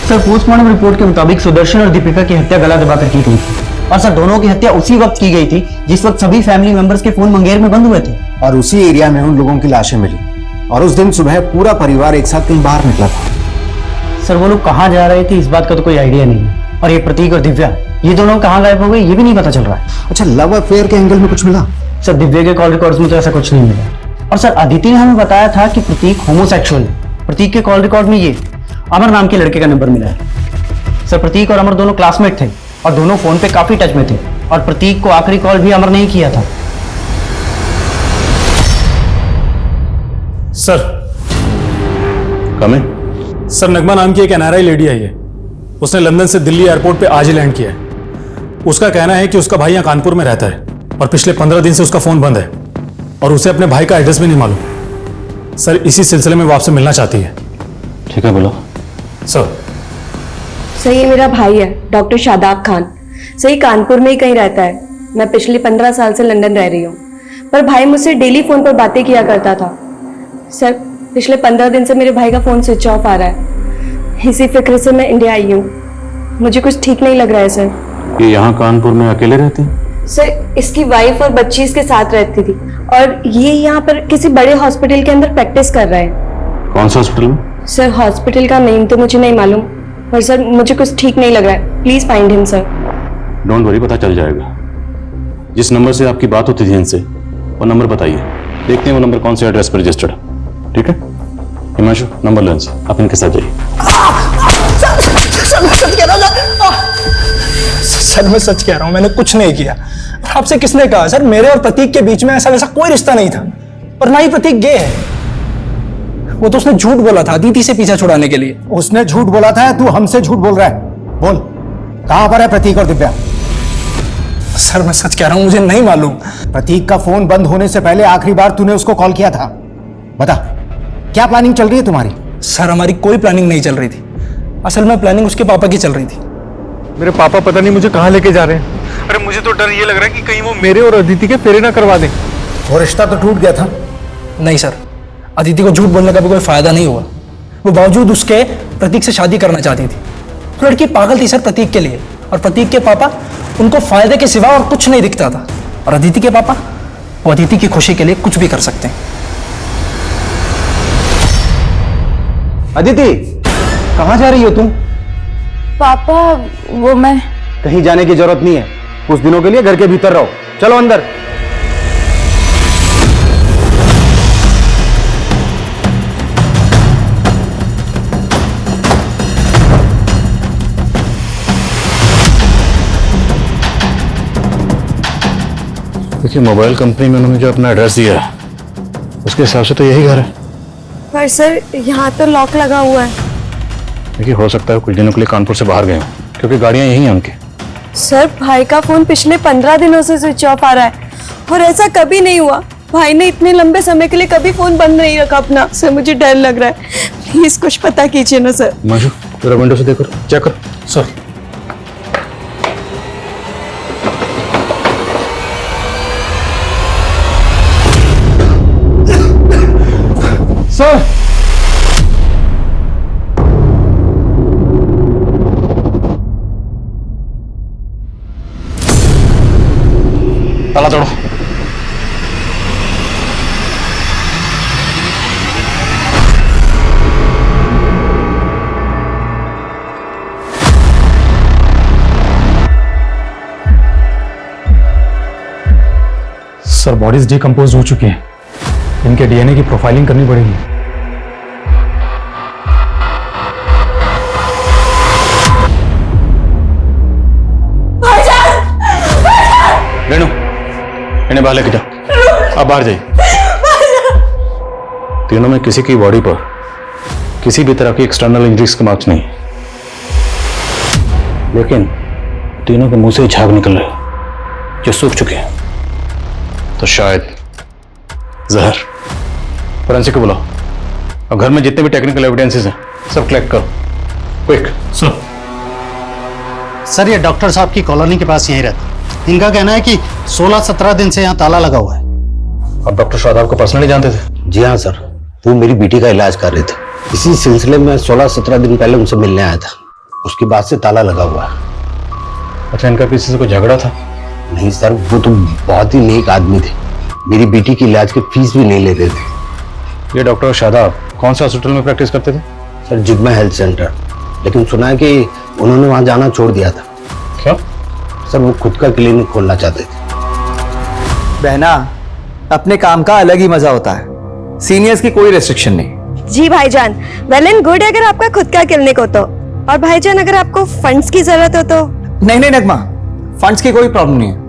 सर पोस्टमार्टम रिपोर्ट के मुताबिक सुदर्शन और दीपिका की हत्या गला दबाकर की गई थी, और सर दोनों की हत्या उसी वक्त की गई थी जिस वक्त सभी फैमिली मेंबर्स के फोन मुंगेर में बंद हुए थे, और उसी एरिया में उन लोगों की लाशें मिली, और उस दिन सुबह पूरा परिवार एक साथ कहीं बाहर निकला था। सर वो लोग कहाँ जा रहे थे इस बात का तो कोई आइडिया नहीं है, और ये प्रतीक और दिव्या ये दोनों कहाँ गायब हो गए ये भी नहीं पता चल रहा है। अच्छा, लव अफेयर के एंगल में कुछ मिला? सर दिव्या के कॉल रिकॉर्ड्स में तो ऐसा कुछ नहीं मिला, और सर अदिति ने हमें बताया था कि प्रतीक होमोसेक्सुअल है। प्रतीक के कॉल रिकॉर्ड में ये अमर नाम के लड़के का नंबर मिला है। सर प्रतीक और अमर दोनों क्लासमेट थे और दोनों फोन पे काफी टच में थे, और प्रतीक को आखिरी कॉल भी अमर ने ही किया था। सर कमें? सर नगमा नाम की एक एनआरआई लेडी है ये। उसने लंदन से दिल्ली एयरपोर्ट पे आज ही लैंड किया है। उसका कहना है कि उसका भाई यहाँ कानपुर में रहता है और पिछले 15 दिन से उसका फोन बंद है, और उसे अपने भाई का एड्रेस भी नहीं मालूम। सर इसी सिलसिले में वो आपसे मिलना चाहती है। ठीक है, बोलो। सर ये मेरा भाई है, डॉक्टर शादाब खान। सही कानपुर में ही कहीं रहता है। मैं पिछले 15 साल से लंदन रह रही हूँ, पर भाई मुझसे डेली फोन पर बातें किया करता था। सर पिछले 15 दिन से मेरे भाई का फोन स्विच ऑफ आ रहा है। इसी फिक्र से मैं इंडिया आई हूँ। मुझे कुछ ठीक नहीं लग रहा है सर। ये यहाँ कानपुर में अकेले रहते हैं? सर इसकी वाइफ और बच्ची इसके साथ रहती थी, और ये यहाँ पर किसी बड़े हॉस्पिटल के अंदर प्रैक्टिस कर रहे हैं। कौन सा हॉस्पिटल में? सर हॉस्पिटल का नेम तो मुझे नहीं मालूम, पर सर मुझे कुछ ठीक नहीं लग रहा है। Please find him sir. Don't worry, पता चल जाएगा। जिस नंबर से आपकी बात होती थी इनसे, वो नंबर बताइए, देखते हैं वो नंबर कौन से एड्रेस पर रजिस्टर्ड है। ठीक है हिमांशु, नंबर लें से, आप इनके साथ जाइए। सर मैं सच कह रहा हूँ, मैंने कुछ नहीं किया। और आपसे किसने कहा सर? मेरे और प्रतीक के बीच में ऐसा वैसा कोई रिश्ता नहीं था, और ना ही प्रतीक गे है। वो तो उसने झूठ बोला था अदिति से पीछा छुड़ाने के लिए। उसने झूठ बोला था, तू हमसे झूठ बोल रहा है। बोल, कहां पर है प्रतीक और दिव्या? सर मैं सच कह रहा हूं, मुझे नहीं मालूम। प्रतीक का फोन बंद होने से पहले आखिरी बार तूने उसको कॉल किया था। बता, क्या प्लानिंग चल रही है तुम्हारी? सर हमारी कोई प्लानिंग नहीं चल रही थी। असल में प्लानिंग उसके पापा की चल रही थी। मेरे पापा पता नहीं मुझे कहाँ लेके जा रहे हैं। अरे मुझे तो डर ये लग रहा है कि कहीं वो मेरे और अदिति के फेरे ना करवा दें। वो रिश्ता तो टूट गया था। नहीं सर, अदिति को झूठ बोलने का भी कोई फायदा नहीं हुआ। वो बावजूद उसके प्रतीक से शादी करना चाहती थी। तो लड़की पागल थी सर प्रतीक के लिए, और प्रतीक के पापा उनको फायदे के सिवा और कुछ नहीं दिखता था। और अदिति के पापा, वो अदिति की खुशी के लिए कुछ भी कर सकते हैं। अदिति, कहां जा रही हो तुम? पापा वो मैं कहीं जाने की जरूरत नहीं है, कुछ दिनों के लिए घर के भीतर रहो। चलो अंदर। देखिए, मोबाइल कंपनी में उन्होंने जो अपना एड्रेस दिया है, उसके हिसाब से तो यही घर है। पर सर यहाँ तो लॉक लगा हुआ है। देखिए, हो सकता है कुछ दिनों के लिए कानपुर से बाहर गए हों, क्योंकि गाड़ियां यही हैं उनकी। सर भाई का फोन पिछले 15 दिनों से स्विच ऑफ आ रहा है, और ऐसा कभी नहीं हुआ। भाई ने इतने लंबे समय के लिए कभी फोन बंद नहीं रखा अपना। सर मुझे डर लग रहा है, प्लीज कुछ पता कीजिए ना सर। हिमांशु, जरा विंडो से देखो, चेक करो। सर सर, ताला तोड़ो। सर बॉडीज डिकम्पोज हो चुकी हैं, इनके डीएनए की प्रोफाइलिंग करनी पड़ेगी। रेणु, इन्हें बाहर लेके जाओ। अब बाहर जाइए। तीनों में किसी की बॉडी पर किसी भी तरह की एक्सटर्नल इंजरीज के मार्क्स नहीं, लेकिन तीनों के मुंह से झाग निकल रहे जो सूख चुके हैं। तो शायद जहर। फोरेंसिक को बुलाओ, और घर में जितने भी टेक्निकल एविडेंसेस हैं सब कलेक्ट करो, क्विक। सर ये डॉक्टर साहब की कॉलोनी के पास यहीं रहते। इनका कहना है कि 16-17 दिन से यहाँ ताला लगा हुआ है। आप डॉक्टर शादाब को पर्सनली जानते थे? जी हाँ सर, वो मेरी बेटी का इलाज कर रहे थे। इसी सिलसिले में 16-17 दिन पहले उनसे मिलने आया था। उसके बाद से ताला लगा हुआ है। अच्छा, इनका किसी से कोई झगड़ा था? नहीं सर, वो तो बहुत ही नेक आदमी थे। मेरी बेटी की इलाज की फीस भी नहीं लेते थे। ये डॉक्टर शादाब कौन से हॉस्पिटल में प्रैक्टिस करते थे? सर जिग्मा हेल्थ सेंटर, लेकिन सुना है कि उन्होंने वहां जाना छोड़ दिया था। क्या? सर वो खुद का क्लिनिक खोलना चाहते थे। बहना, अपने काम का अलग ही मजा होता है। सीनियर्स की कोई रेस्ट्रिक्शन नहीं। जी भाईजान, वेल एंड गुड अगर आपका खुद का क्लिनिक हो तो। और भाईजान अगर आपको फंड्स की जरूरत हो तो। नहीं नहीं नगमा, फंड्स की कोई प्रॉब्लम नहीं है।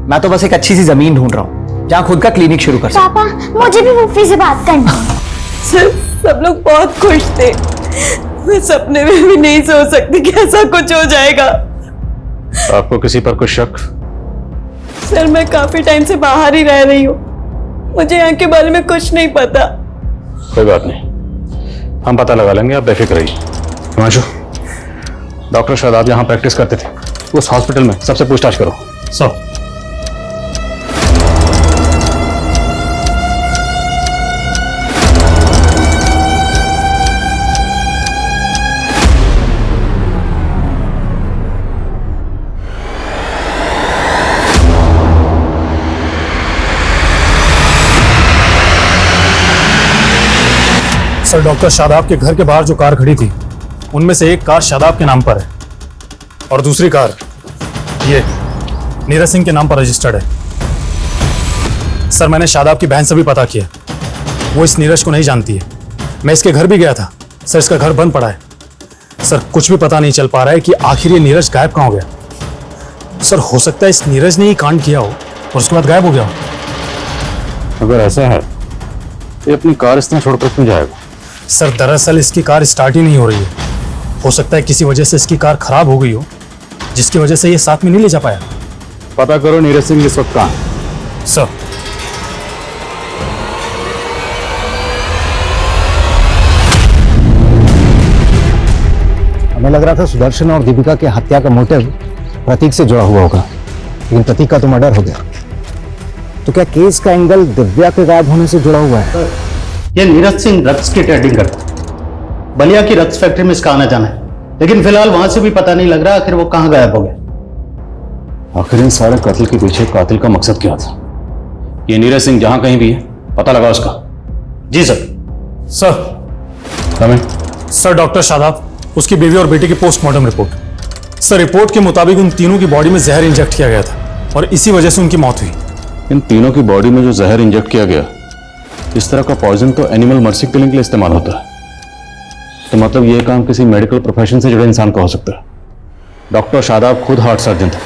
मैं तो बस एक अच्छी सी जमीन ढूंढ रहा हूँ जहाँ खुद का क्लिनिक शुरू कर सकूं। पापा मुझे भी फूफी से बात करनी है। सर सब लोग बहुत खुश थे, मैं सपने में भी नहीं सोच सकती कि ऐसा कुछ हो जाएगा। आपको किसी पर कुछ शक? सर मैं काफी टाइम से बाहर ही रह रही हूँ, मुझे यहाँ के बारे में कुछ नहीं पता। कोई बात नहीं, हम पता लगा लेंगे, आप बेफिक्र रहिए। हिमांशु, डॉक्टर शादाब यहाँ प्रैक्टिस करते थे, उस हॉस्पिटल में सबसे पूछताछ करो। सर सर डॉक्टर शादाब के घर के बाहर जो कार खड़ी थी उनमें से एक कार शादाब के नाम पर है और दूसरी कार ये नीरज सिंह के नाम पर रजिस्टर्ड है। सर मैंने शादाब की बहन से भी पता किया, वो इस नीरज को नहीं जानती है। मैं इसके घर भी गया था सर, इसका घर बंद पड़ा है। सर कुछ भी पता नहीं चल पा रहा है कि आखिर ये नीरज गायब कहाँ हो गया। सर हो सकता है इस नीरज ने ही कांड किया हो और उसके बाद गायब हो गया हो। अगर ऐसा है तो ये अपनी कार इसने छोड़कर क्यों जाएगा? सर दरअसल इसकी कार स्टार्ट ही नहीं हो रही है। हो सकता है किसी वजह से इसकी कार खराब हो गई हो जिसकी वजह से ये साथ में नहीं ले जा पाया। पता करो नीरज सिंह इस वक्त कहाँ है। सर हमें लग रहा था सुदर्शन और दीपिका के हत्या का मोटिव प्रतीक से जुड़ा हुआ होगा, लेकिन प्रतीक का तो मर्डर हो गया। तो क्या केस का एंगल दिव्या के गायब होने से जुड़ा हुआ है? ये नीरज सिंह ड्रग्स की ट्रेडिंग करता है। बलिया की ड्रग्स फैक्ट्री में इसका आना जाना है, लेकिन फिलहाल वहां से भी पता नहीं लग रहा आखिर वो कहां गायब हो गया। आखिर इन सारे कत्ल के पीछे कातिल का मकसद क्या था? ये नीरज सिंह जहां कहीं भी है पता लगा उसका। जी सर। सर हमें सर डॉक्टर शादाब, उसकी बीवी और बेटी की पोस्टमार्टम रिपोर्ट। सर रिपोर्ट के मुताबिक उन तीनों की बॉडी में जहर इंजेक्ट किया गया था और इसी वजह से उनकी मौत हुई। इन तीनों की बॉडी में जो जहर इंजेक्ट किया गया, इस तरह का पॉइजन तो एनिमल मर्सी किलिंग के लिए इस्तेमाल होता है। तो मतलब ये काम किसी मेडिकल प्रोफेशन से जुड़े इंसान का हो सकता है। डॉक्टर शादाब खुद हार्ट सर्जन था,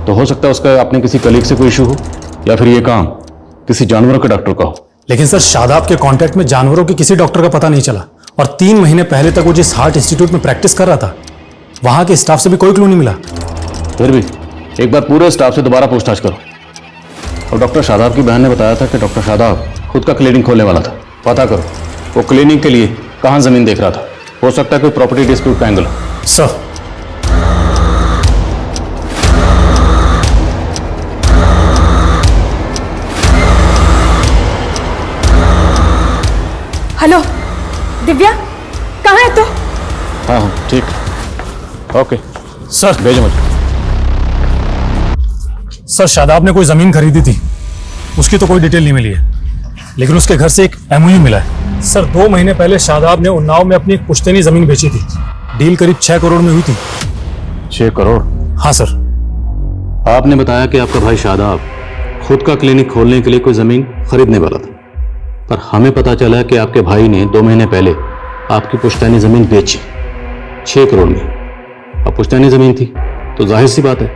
तो हो सकता है उसका अपने किसी कलीग से कोई इशू हो, या फिर ये काम किसी जानवरों के डॉक्टर का हो। लेकिन सर शादाब के कांटेक्ट में जानवरों के किसी डॉक्टर का पता नहीं चला और 3 महीने पहले तक वो जिस हार्ट इंस्टीट्यूट में प्रैक्टिस कर रहा था वहां के स्टाफ से भी कोई क्लू नहीं मिला। फिर भी एक बार पूरे स्टाफ से दोबारा पूछताछ करो। और डॉक्टर शादाब की बहन ने बताया था कि डॉक्टर शादाब खुद का क्लिनिक खोलने वाला था। पता करो वो क्लिनिक के लिए कहां जमीन देख रहा था। हो सकता है कोई प्रॉपर्टी डिस्प्यूट का एंगल हो। सर हेलो दिव्या, कहाँ है तू? हाँ हाँ ठीक, ओके सर भेजो मुझे। सर शादाब ने कोई जमीन खरीदी थी, उसकी तो कोई डिटेल नहीं मिली है, लेकिन उसके घर से एक एमओयू मिला है। सर 2 महीने पहले शादाब ने उन्नाव में अपनी एक पुश्तैनी जमीन बेची थी। डील करीब 6 करोड़ में हुई थी। 6 करोड़? हाँ सर। आपने बताया कि आपका भाई शादाब खुद का क्लिनिक खोलने के लिए कोई जमीन खरीदने वाला था, पर हमें पता चला कि आपके भाई ने 2 महीने पहले आपकी पुश्तैनी जमीन बेची 6 करोड़ में। अब पुश्तैनी जमीन थी तो जाहिर सी बात है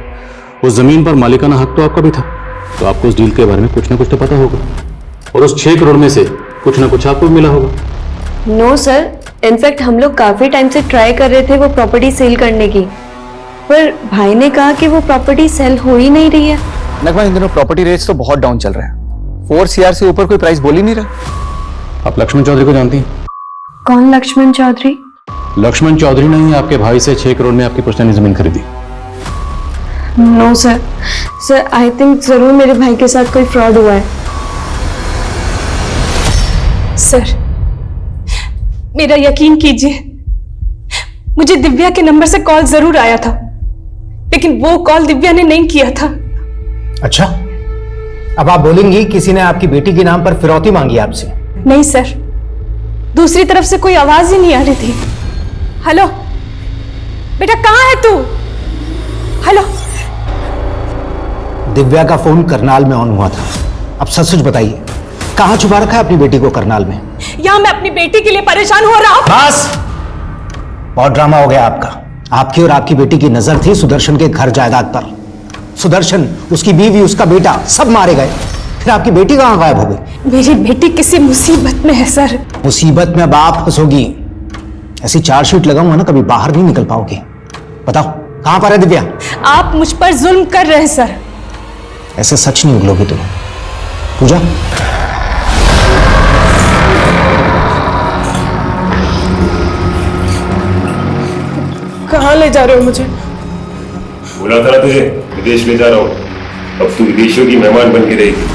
उस जमीन पर मालिकाना हक तो आपका भी था, तो आपको उस डील के बारे में कुछ ना कुछ तो पता होगा और उस 6 करोड़ में से कुछ ना कुछ आपको मिला होगा। नो सर, इनफैक्ट हम लोग काफी टाइम से ट्राई कर रहे थे वो प्रॉपर्टी सेल करने की, पर भाई ने कहा कि वो प्रॉपर्टी सेल हो ही नहीं रही है। नगमा इन दिनों प्रॉपर्टी रेट्स तो बहुत डाउन चल रहे हैं। 4 CR से ऊपर कोई प्राइस बोल ही नहीं रहा। आप लक्ष्मण चौधरी को जानती हैं? कौन लक्ष्मण चौधरी? लक्ष्मण चौधरी ने ही आपके भाई से 6 करोड़ में आपकी पुश्तैनी जमीन खरीदी। No sir, sir I think जरूर मेरे भाई के साथ कोई फ्रॉड हुआ है। सर मेरा यकीन कीजिए, मुझे दिव्या के नंबर से कॉल जरूर आया था, लेकिन वो कॉल दिव्या ने नहीं किया था। अच्छा, अब आप बोलेंगी किसी ने आपकी बेटी के नाम पर फिरौती मांगी आपसे? नहीं सर, दूसरी तरफ से कोई आवाज ही नहीं आ रही थी। हेलो बेटा, कहाँ है तू? हेलो। दिव्या का फोन करनाल में ऑन हुआ था। अब सच सच बताइए, कहां छुपा रखा है अपनी बेटी को करनाल में? यहाँ मैं अपनी बेटी के लिए परेशान हो रहा हूँ। बस, बहुत ड्रामा हो गया आपका। आपकी और आपकी बेटी की नजर थी सुदर्शन के घर जायदाद पर। सुदर्शन, उसकी बीवी, उसका बेटा सब मारे गए, फिर आपकी बेटी कहां गायब हो गई? मेरी बेटी किसी मुसीबत में है सर। मुसीबत में अब आप फंसोगी। ऐसी चार्जशीट लगाऊंगा ना, कभी बाहर नहीं निकल पाओगी। बताओ कहां पर है दिव्या? आप मुझ पर जुल्म कर रहे हैं सर। ऐसे सच नहीं उगलोगी तुम। पूजा, कहाँ ले जा रहे हो मुझे? बोला था ना तुझे, विदेश ले जा रहा हूँ। अब तू विदेशियों की मेहमान बन के रहेगी।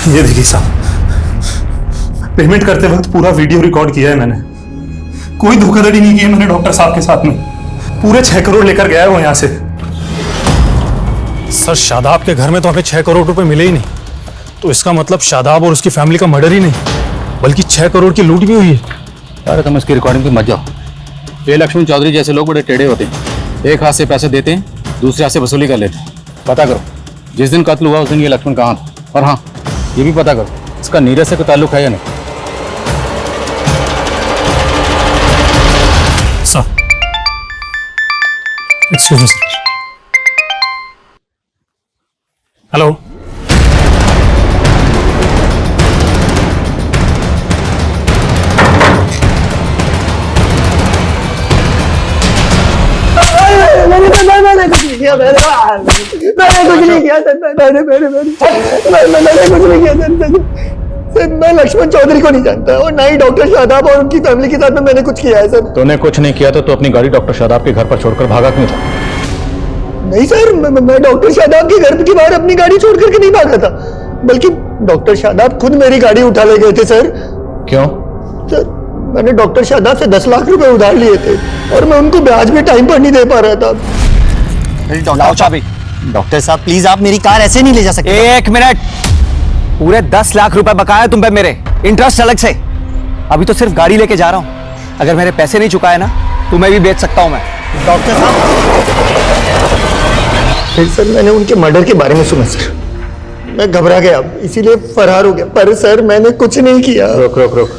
ये देखिए साहब, पेमेंट करते वक्त पूरा वीडियो रिकॉर्ड किया है मैंने। कोई धोखाधड़ी नहीं की है मैंने डॉक्टर साहब के साथ में। पूरे 6 करोड़ लेकर गया है वो यहाँ से। सर शादाब के घर में तो हमें 6 करोड़ रुपए मिले ही नहीं, तो इसका मतलब शादाब और उसकी फैमिली का मर्डर ही नहीं बल्कि 6 करोड़ की लूट भी हुई है। अरे तुम इसकी रिकॉर्डिंग पे मत जाओ। ये लक्ष्मण चौधरी जैसे लोग बड़े टेढ़े होते हैं, एक हाथ से पैसे देते हैं, दूसरे हाथ से वसूली कर लेते हैं। पता करो जिस दिन कत्ल हुआ उस दिन ये लक्ष्मण कहाँ था, और हाँ ये भी पता करो इसका नीरज से कोई ताल्लुक है या नहीं। Sir excuse me sir. Hello मैंने कुछ नहीं किया, मैंने कुछ नहीं किया सर, मैंने कुछ नहीं किया सर, मैं लक्ष्मण चौधरी को नहीं जानता और ना ही डॉक्टर शादाब और उनकी फैमिली के साथ में मैंने कुछ किया है सर। तूने कुछ नहीं किया तो तू अपनी गाड़ी डॉक्टर शादाब के घर पर छोड़कर भागा क्यों था? नहीं सर, मैं डॉक्टर शादाब के घर के बाहर अपनी गाड़ी छोड़ करके नहीं भागा था, बल्कि डॉक्टर शादाब खुद मेरी गाड़ी उठा ले गए थे सर। क्यों? सर मैंने डॉक्टर शादाब से 10 लाख रुपए उधार लिए थे और मैं उनको ब्याज भी टाइम पर नहीं दे पा रहा था। लाओ चाबी। डॉक्टर साहब प्लीज, आप मेरी कार ऐसे नहीं ले जा सकते। एक मिनट, पूरे 10 लाख रुपए बकाया तुम पे मेरे, इंटरेस्ट अलग से। अभी तो सिर्फ गाड़ी लेके जा रहा हूं, अगर मेरे पैसे नहीं चुकाए ना तो मैं भी बेच सकता हूं। मैं डॉक्टर साहब फिर सर मैंने उनके मर्डर के बारे में सुना सर, मैं घबरा गया इसीलिए फरार हो गया, पर सर मैंने कुछ नहीं किया। रुक रुक रुक,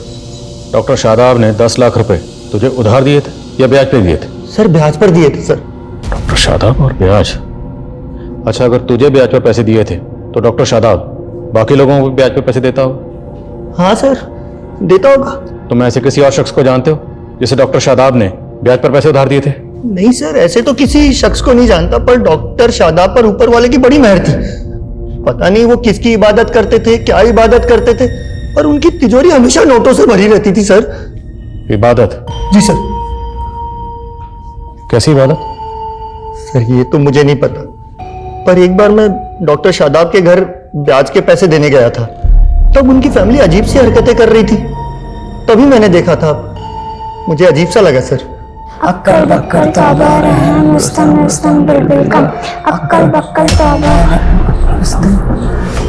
डॉक्टर शादाब ने 10 लाख रुपए तुझे उधार दिए थे या ब्याज पे दिए थे? सर ब्याज पर दिए थे सर। डॉक्टर शादाब और ब्याज। अच्छा, अगर तुझे ब्याज पर पैसे दिए थे तो डॉक्टर शादाब बाकी लोगों को ब्याज पर पैसे देता होगा? हाँ सर देता होगा। तुम ऐसे किसी और शख्स को जानते हो जिसे डॉक्टर शादाब ने ब्याज पर पैसे उधार दिए थे? नहीं सर, ऐसे तो किसी शख्स को नहीं जानता, पर डॉक्टर शादाब पर ऊपर वाले की बड़ी मेहर थी। पता नहीं वो किसकी इबादत करते थे, क्या इबादत करते थे, पर उनकी तिजोरी हमेशा नोटों से भरी रहती थी सर। इबादत? जी सर। कैसी इबादत? सर ये तो मुझे नहीं पता, पर एक बार मैं डॉक्टर शादाब के घर ब्याज के पैसे देने गया था, तब उनकी फैमिली अजीब सी हरकतें कर रही थी, तभी मैंने देखा था। मुझे अजीब सा लगा सर। अक्कल बक्कल तौबा रहम मुस्तम मुस्तम बिल्बिल कम अक्कल बक्कल तौबा।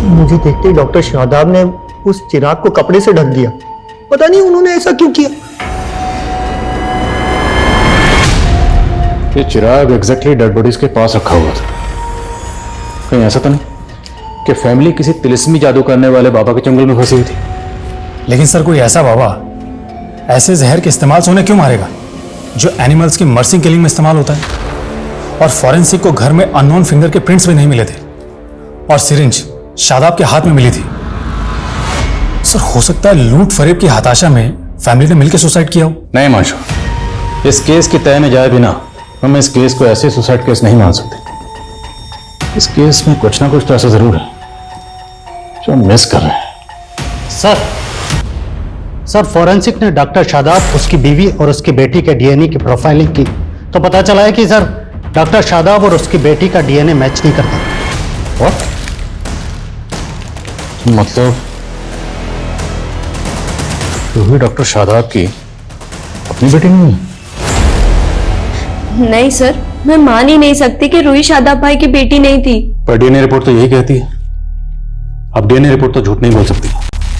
मुझे देखते ही डॉक्टर शादाब ने उस चिराग को कपड़े से ढक दिया। पता नहीं उन्होंने ऐसा क्यों किया। ये चिराग एग्जैक्टली डेड बॉडीज के पास रखा हुआ था। कहीं ऐसा तो नहीं कि फैमिली किसी तिलिस्मी जादू करने वाले बाबा के चंगुल में फंसी हुई थी? लेकिन सर कोई ऐसा बाबा ऐसे जहर के इस्तेमाल से उन्हें क्यों मारेगा जो एनिमल्स की मर्सिंग किलिंग में इस्तेमाल होता है? और फॉरेंसिक को घर में अननोन फिंगर के प्रिंट्स भी नहीं मिले थे और सिरिंज शादाब के हाथ में मिली थी। सर हो सकता है लूट फरेब की हताशा में फैमिली ने मिलकर सुसाइड किया हो। नहीं मानशो, इस केस की तय में जाए बिना हम इस केस को ऐसे सुसाइड केस नहीं मान सकते। इस केस में कुछ ना कुछ तो ऐसा जरूर है जो हम मिस कर रहे हैं। सर फॉरेंसिक ने डॉक्टर शादाब, उसकी बीवी और उसकी बेटी के डीएनए की प्रोफाइलिंग की तो पता चला है कि सर डॉक्टर शादाब और उसकी बेटी का डीएनए मैच नहीं करता। What? मतलब रूही डॉक्टर शादाब की अपनी बेटी नहीं है? नहीं सर, मैं मान ही नहीं सकती कि रूही शादाब भाई की बेटी नहीं थी। पर डीएनए रिपोर्ट तो यही कहती है। अब डीएनए रिपोर्ट तो झूठ नहीं बोल सकती।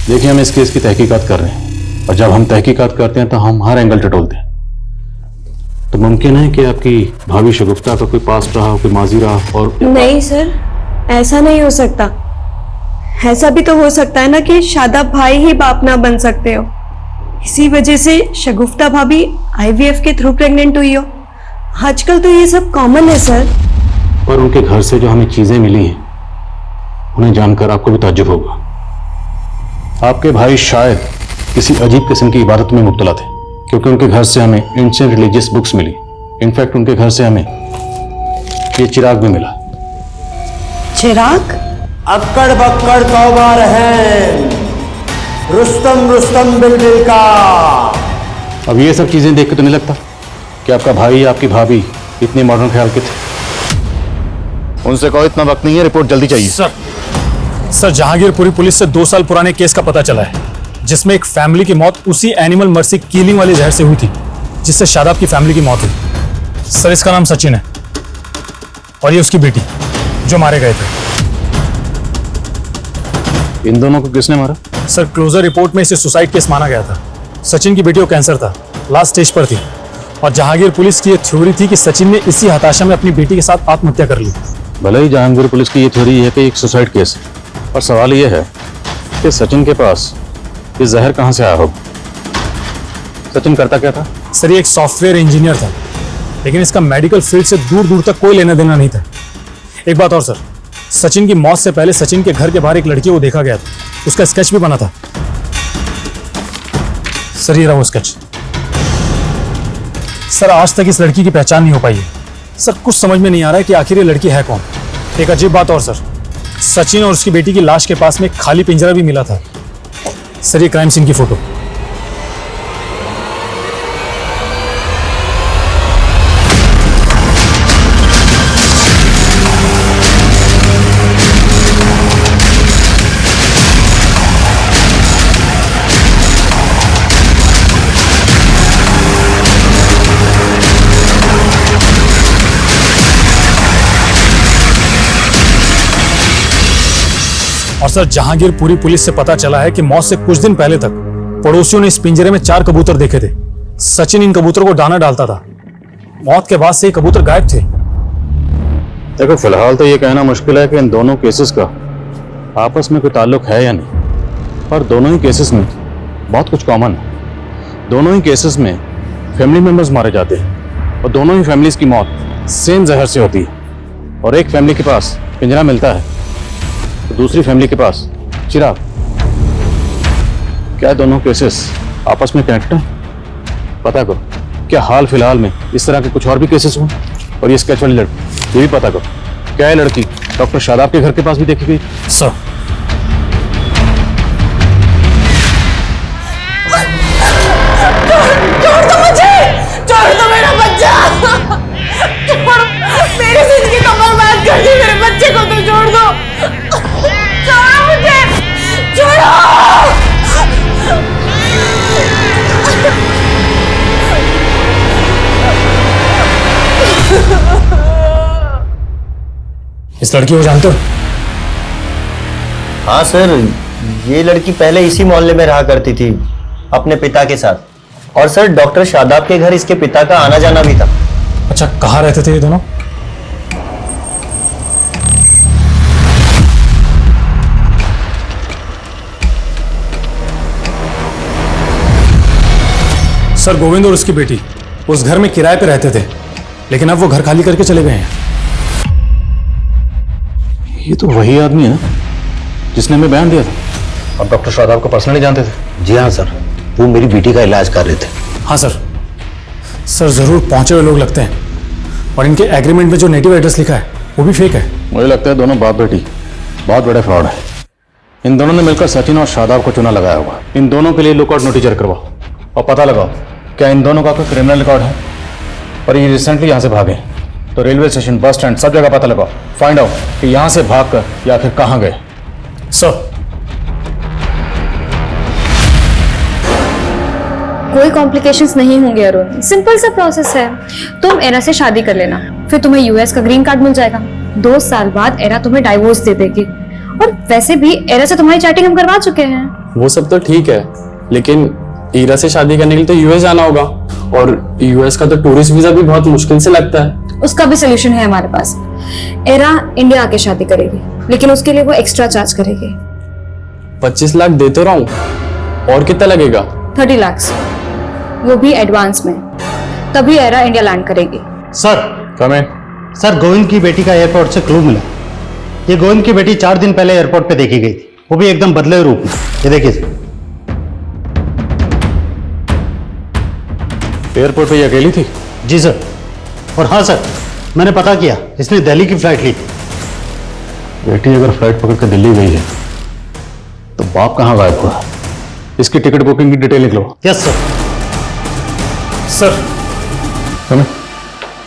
देखिए हम इस केस की तहकीकात कर रहे हैं और जब हम तहकीकात करते हैं तो हम हर एंगल टटोलते हैं। तो मुमकिन है कि आपकी भाभी शगुफ्ता का कोई पास्ट रहा, कोई माजी रहा और नहीं सर, ऐसा नहीं हो सकता। ऐसा भी तो हो सकता है ना कि शादाब भाई ही बाप ना बन सकते हो, इसी वजह से शगुफ्ता भाभी आईवीएफ के थ्रू प्रेग्नेंट हुई हो। आजकल तो ये सब कॉमन है सर। पर उनके घर से जो हमें चीजें मिली हैं उन्हें जानकर आपको भी ताज्जुब होगा। आपके भाई शायद किसी अजीब किस्म की इबादत में मुब्तला थे, क्योंकि उनके घर से हमें एंशिएंट रिलीजियस बुक्स मिली। इनफैक्ट उनके घर से हमें ये चिराग भी मिला। चिराग? अक्कड़ बक्कड़ तौबा रहम रुस्तम रुस्तम बिल्बिल का। अब ये सब चीजें देख के तो नहीं लगता कि आपका भाई या आपकी भाभी इतने मॉडर्न ख्याल के थे। उनसे कहो इतना वक्त नहीं है, रिपोर्ट जल्दी चाहिए। सर जहांगीरपुरी पुलिस से 2 साल पुराने केस का पता चला है जिसमें एक फैमिली की मौत उसी एनिमल मर्सी किलिंग वाले जहर से हुई थी जिससे शादाब की फैमिली की मौत हुई। सर इसका नाम सचिन है और ये उसकी बेटी जो मारे गए थे। इन दोनों को किसने मारा? सर क्लोजर रिपोर्ट में इसे सुसाइड केस माना गया था। सचिन की बेटी को कैंसर था, लास्ट स्टेज पर थी, और जहांगीर पुलिस की ये थ्योरी थी कि सचिन ने इसी हताशा में अपनी बेटी के साथ आत्महत्या कर ली। भले ही जहांगीर पुलिस की ये थ्योरी है कि एक सुसाइड केस है, और सवाल ये है कि सचिन के पास ये जहर कहाँ से आया होगा। सचिन करता क्या था? सर ये एक सॉफ्टवेयर इंजीनियर था, लेकिन इसका मेडिकल फील्ड से दूर दूर तक कोई लेना देना नहीं था। एक बात और सर, सचिन की मौत से पहले सचिन के घर के बाहर एक लड़की को देखा गया था, उसका स्केच भी बना था। सर ये रहा वो स्केच। सर आज तक इस लड़की की पहचान नहीं हो पाई है। सर कुछ समझ में नहीं आ रहा है कि आखिर ये लड़की है कौन। एक अजीब बात और सर, सचिन और उसकी बेटी की लाश के पास में एक खाली पिंजरा भी मिला था। सर ये क्राइम सीन की फोटो। और सर जहांगीरपुरी पुलिस से पता चला है कि मौत से कुछ दिन पहले तक पड़ोसियों ने इस पिंजरे में 4 कबूतर देखे थे। सचिन इन कबूतरों को दाना डालता था। मौत के बाद से ये कबूतर गायब थे। देखो फिलहाल तो ये कहना मुश्किल है कि इन दोनों केसेस का आपस में कोई ताल्लुक है या नहीं, पर दोनों ही केसेस में बहुत कुछ कॉमन है। दोनों ही केसेस में फैमिली मेंबर्स मारे जाते हैं, और दोनों ही फैमिलीज की मौत सेम जहर से होती है। और एक फैमिली के पास पिंजरा मिलता है तो दूसरी फैमिली के पास चिराग। क्या दोनों केसेस आपस में कनेक्ट हैं? पता करो। क्या हाल फिलहाल में इस तरह के कुछ और भी केसेस हुए? और ये स्केच वाली लड़की, ये भी पता करो। क्या ये लड़की डॉक्टर शादाब के घर के पास भी देखी गई? सर छोड़ दो मुझे, छोड़ दो मेरा बच्चा, छोड़, मेरी जिंदगी को बर्बाद कर दी, मेरे बच्चे को तो छोड़ दो, छोड़ो मुझे, छोड़ो। इस लड़की को जानते हो? हाँ सर, ये लड़की पहले इसी मोहल्ले में रहा करती थी अपने पिता के साथ। और सर डॉक्टर शादाब के घर इसके पिता का आना जाना भी था। अच्छा, कहाँ रहते थे ये दोनों? सर गोविंद और उसकी बेटी उस घर में किराए पे रहते थे, लेकिन अब वो घर खाली करके चले गए हैं। ये तो वही आदमी है जिसने हमें बयान दिया था। अब डॉक्टर शादाब को पर्सनली जानते थे? जी हाँ सर, वो मेरी बेटी का इलाज कर रहे थे। हाँ सर, सर जरूर पहुंचे हुए लोग लगते हैं, और इनके एग्रीमेंट में जो नेटिव एड्रेस लिखा है वो भी फेक है। मुझे लगता है दोनों बाप बेटी बहुत बड़े फ्रॉड है। इन दोनों ने मिलकर सचिन और शादाब को चुना लगाया हुआ। इन दोनों के लिए लुकआउट नोटिस जारी करवाओ और पता लगाओ क्या इन दोनों का कोई क्रिमिनल रिकॉर्ड है। और ये रिसेंटली यहाँ से भागे, तो रेलवे स्टेशन, बस स्टैंड, सब जगह पता लगाओ, फाइंड आउट कि यहाँ से भागकर या फिर कहाँ गए। सर कोई कॉम्प्लिकेशंस नहीं होंगे अरुण, सिंपल सा प्रोसेस है। तुम एरा से शादी कर लेना, फिर तुम्हें यूएस का ग्रीन कार्ड मिल जाएगा। 2 साल बाद एरा तुम्हें डाइवोर्स दे देगी। और वैसे भी एरा से तुम्हारी चैटिंग हम करवा चुके हैं। वो सब तो ठीक है, लेकिन ईरा से शादी करने के लिए तो यूएस जाना होगा, और यूएस का तो टूरिस्ट वीजा भी बहुत मुश्किल से लगता है। उसका भी सोल्यूशन है हमारे पास। एरा इंडिया आके शादी करेगी, लेकिन उसके लिए वो एक्स्ट्रा चार्ज करेगी। 25 लाख दे तो रहा हूँ, और कितना लगेगा? 30 लाख, वो भी एडवांस में। तभी एरा इंडिया लैंड करेगी। सर सर, गोविंद की बेटी का एयरपोर्ट से क्लू मिला। ये गोविंद की बेटी 4 दिन पहले एयरपोर्ट पे देखी गई थी, वो भी एकदम बदले रूप में। ये देखिए सर। एयरपोर्ट पे ये अकेली थी? जी सर। और हाँ सर, मैंने पता किया, इसने दिल्ली की फ्लाइट ली थी। बेटी अगर फ्लाइट पकड़ कर दिल्ली गई है तो बाप कहाँ गायब हुआ? इसकी टिकट बुकिंग की डिटेल लिख लो। Yes sir.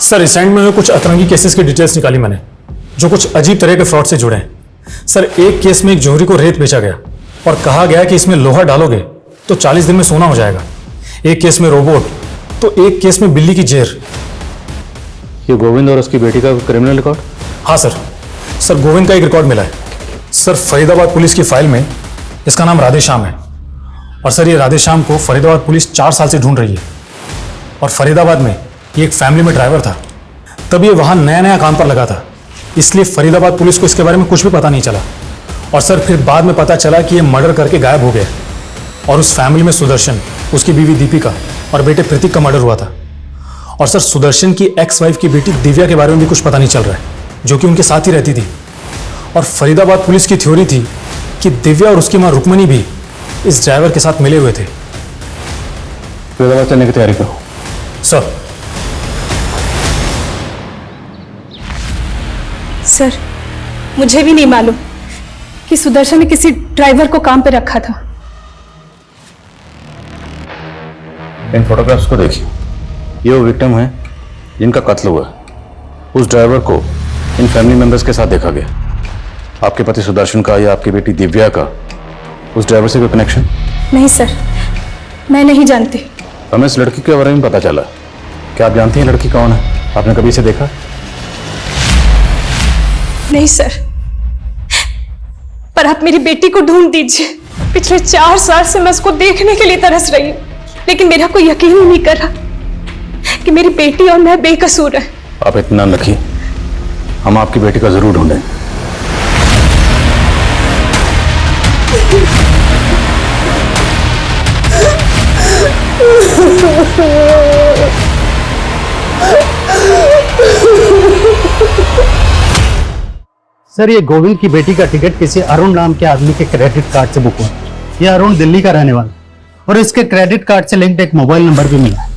सर रिसेंट में कुछ अतरंगी केसेस की डिटेल्स निकाली मैंने, जो कुछ अजीब तरह के फ्रॉड से जुड़े हैं। सर एक केस में एक जोहरी को रेत बेचा गया और कहा गया कि इसमें लोहा डालोगे तो 40 दिन में सोना हो जाएगा। एक केस में रोबोट, तो एक केस में बिल्ली की जेर। ये गोविंद और उसकी बेटी का क्रिमिनल रिकॉर्ड? हाँ सर। सर गोविंद का एक रिकॉर्ड मिला है सर। फरीदाबाद पुलिस की फाइल में इसका नाम राधेश्याम है और सर ये राधेश्याम को फरीदाबाद पुलिस 4 साल से ढूंढ रही है और फरीदाबाद में ये एक फैमिली में ड्राइवर था, तब ये वहां नया नया काम पर लगा था, इसलिए फरीदाबाद पुलिस को इसके बारे में कुछ भी पता नहीं चला। और सर फिर बाद में पता चला कि ये मर्डर करके गायब हो गया और उस फैमिली में सुदर्शन, उसकी बीवी दीपिका और बेटे प्रतीक का मर्डर हुआ था। और सर सुदर्शन की एक्स वाइफ की बेटी दिव्या के बारे में भी कुछ पता नहीं चल रहा है, जो कि उनके साथ ही रहती थी। और फरीदाबाद पुलिस की थ्योरी थी कि दिव्या और उसकी मां रुक्मणी भी इस ड्राइवर के साथ मिले हुए थे। फरीदाबाद चलने की तैयारी करो सर। सर मुझे भी नहीं मालूम कि सुदर्शन ने किसी ड्राइवर को काम पे रखा था। इन फोटोग्राफ्स को देखिए, ये वो विक्टिम है जिनका कत्ल हुआ। उस ड्राइवर को इन फैमिली मेंबर्स के साथ देखा गया। आपके पति सुदर्शन का या आपकी बेटी दिव्या का उस ड्राइवर से कोई कनेक्शन? नहीं सर, मैं नहीं जानती। हमें इस लड़की के बारे में पता चला। क्या आप जानती हैं लड़की कौन है? आपने कभी इसे देखा? नहीं सर, पर आप मेरी बेटी को ढूंढ दीजिए। पिछले 4 साल से मैं उसको देखने के लिए तरस रही हूँ, लेकिन मेरा कोई यकीन ही नहीं कर रहा कि मेरी बेटी और मैं बेकसूर है। आप इत्मीनान रखिए, हम आपकी बेटी का जरूर ढूंढेंगे। सर ये गोविंद की बेटी का टिकट किसी अरुण नाम के आदमी के क्रेडिट कार्ड से बुक हुआ। ये अरुण दिल्ली का रहने वाला और इसके क्रेडिट कार्ड से लिंक्ड एक मोबाइल नंबर भी मिला है।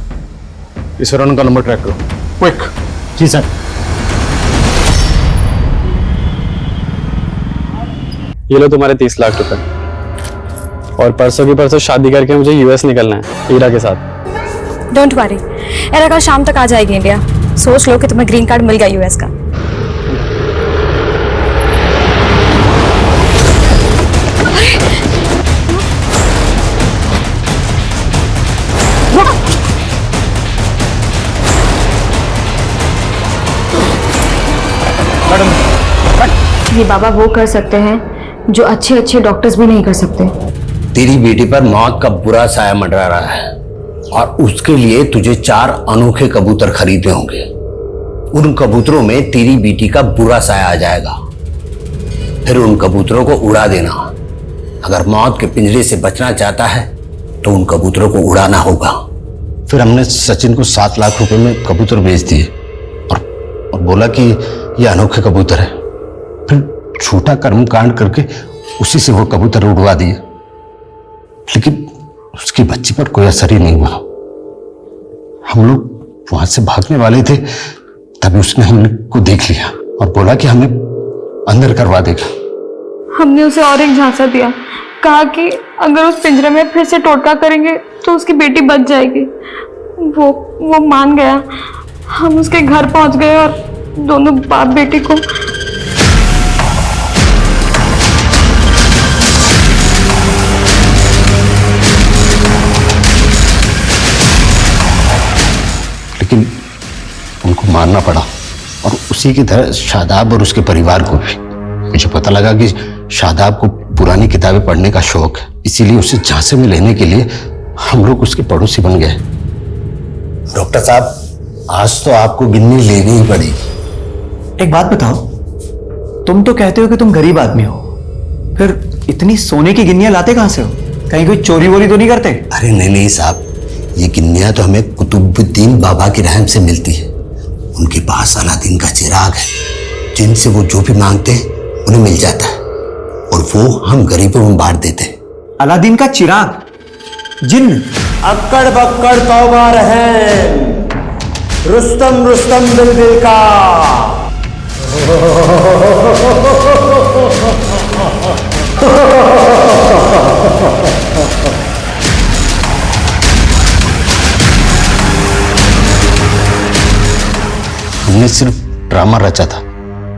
इस अरुण का नंबर ट्रैक करो, क्विक। जी सर। ये लो तुम्हारे 30 लाख रुपए, और परसों की परसों शादी करके मुझे यूएस निकलना है ईरा के साथ। डोंट वरी, एरा कल शाम तक आ जाएगी इंडिया। सोच लो कि तुम्हें ग्रीन कार्ड मिल गया यूएस का। ये बाबा वो कर सकते हैं जो अच्छे अच्छे डॉक्टर्स भी नहीं कर सकते। तेरी बेटी पर मौत का बुरा साया मंडरा रहा है और उसके लिए तुझे 4 अनोखे कबूतर खरीदने होंगे। उन कबूतरों में तेरी बेटी का बुरा साया आ जाएगा, फिर उन कबूतरों को उड़ा देना। अगर मौत के पिंजरे से बचना चाहता है तो उन कबूतरों को उड़ाना होगा। फिर हमने सचिन को 7 लाख रुपए में कबूतर बेच दिए और बोला कि ये अनोखे कबूतर है। फिर छोटा कर्म कांड करके उसी से वो कबूतर उड़वा दिए, लेकिन उसकी बच्ची पर कोई असर ही नहीं हुआ। हम लोग वहां से भागने वाले थे, तभी उसने हमने को देख लिया और बोला कि हमें अंदर करवा देगा। हमने उसे और एक झांसा दिया, कहा कि अगर उस पिंजरे में फिर से टोटका करेंगे तो उसकी बेटी बच जाएगी। वो मान गया। हम उसके घर पहुंच गए और दोनों बाप बेटी को लेकिन उनको मारना पड़ा, और उसी की तरह शादाब और उसके परिवार को भी। मुझे पता लगा कि शादाब को पुरानी किताबें पढ़ने का शौक है, इसीलिए उसे झांसे में लेने के लिए हम लोग उसके पड़ोसी बन गए। डॉक्टर साहब, आज तो आपको गिन्नी लेनी ही पड़ेगी। एक बात बताओ, तुम तो कहते हो कि तुम गरीब आदमी हो, फिर इतनी सोने की गिन्नियां लाते कहां से हो? कहीं कोई चोरी वोरी तो नहीं करते? अरे नहीं साहब, ये गिन्नियां तो हमें कुतुबुद्दीन बाबा की रहम से मिलती है। उनके पास अलादीन का चिराग है, जिनसे वो जो भी मांगते हैं उन्हें मिल जाता है, और वो हम गरीबों में बांट देते हैं। अलादीन का चिराग? जिन्न? अक्कड़ बक्कड़ तौबा रहे, रुस्तम रुस्तम बिलबिल का। हमने सिर्फ ड्रामा रचा था,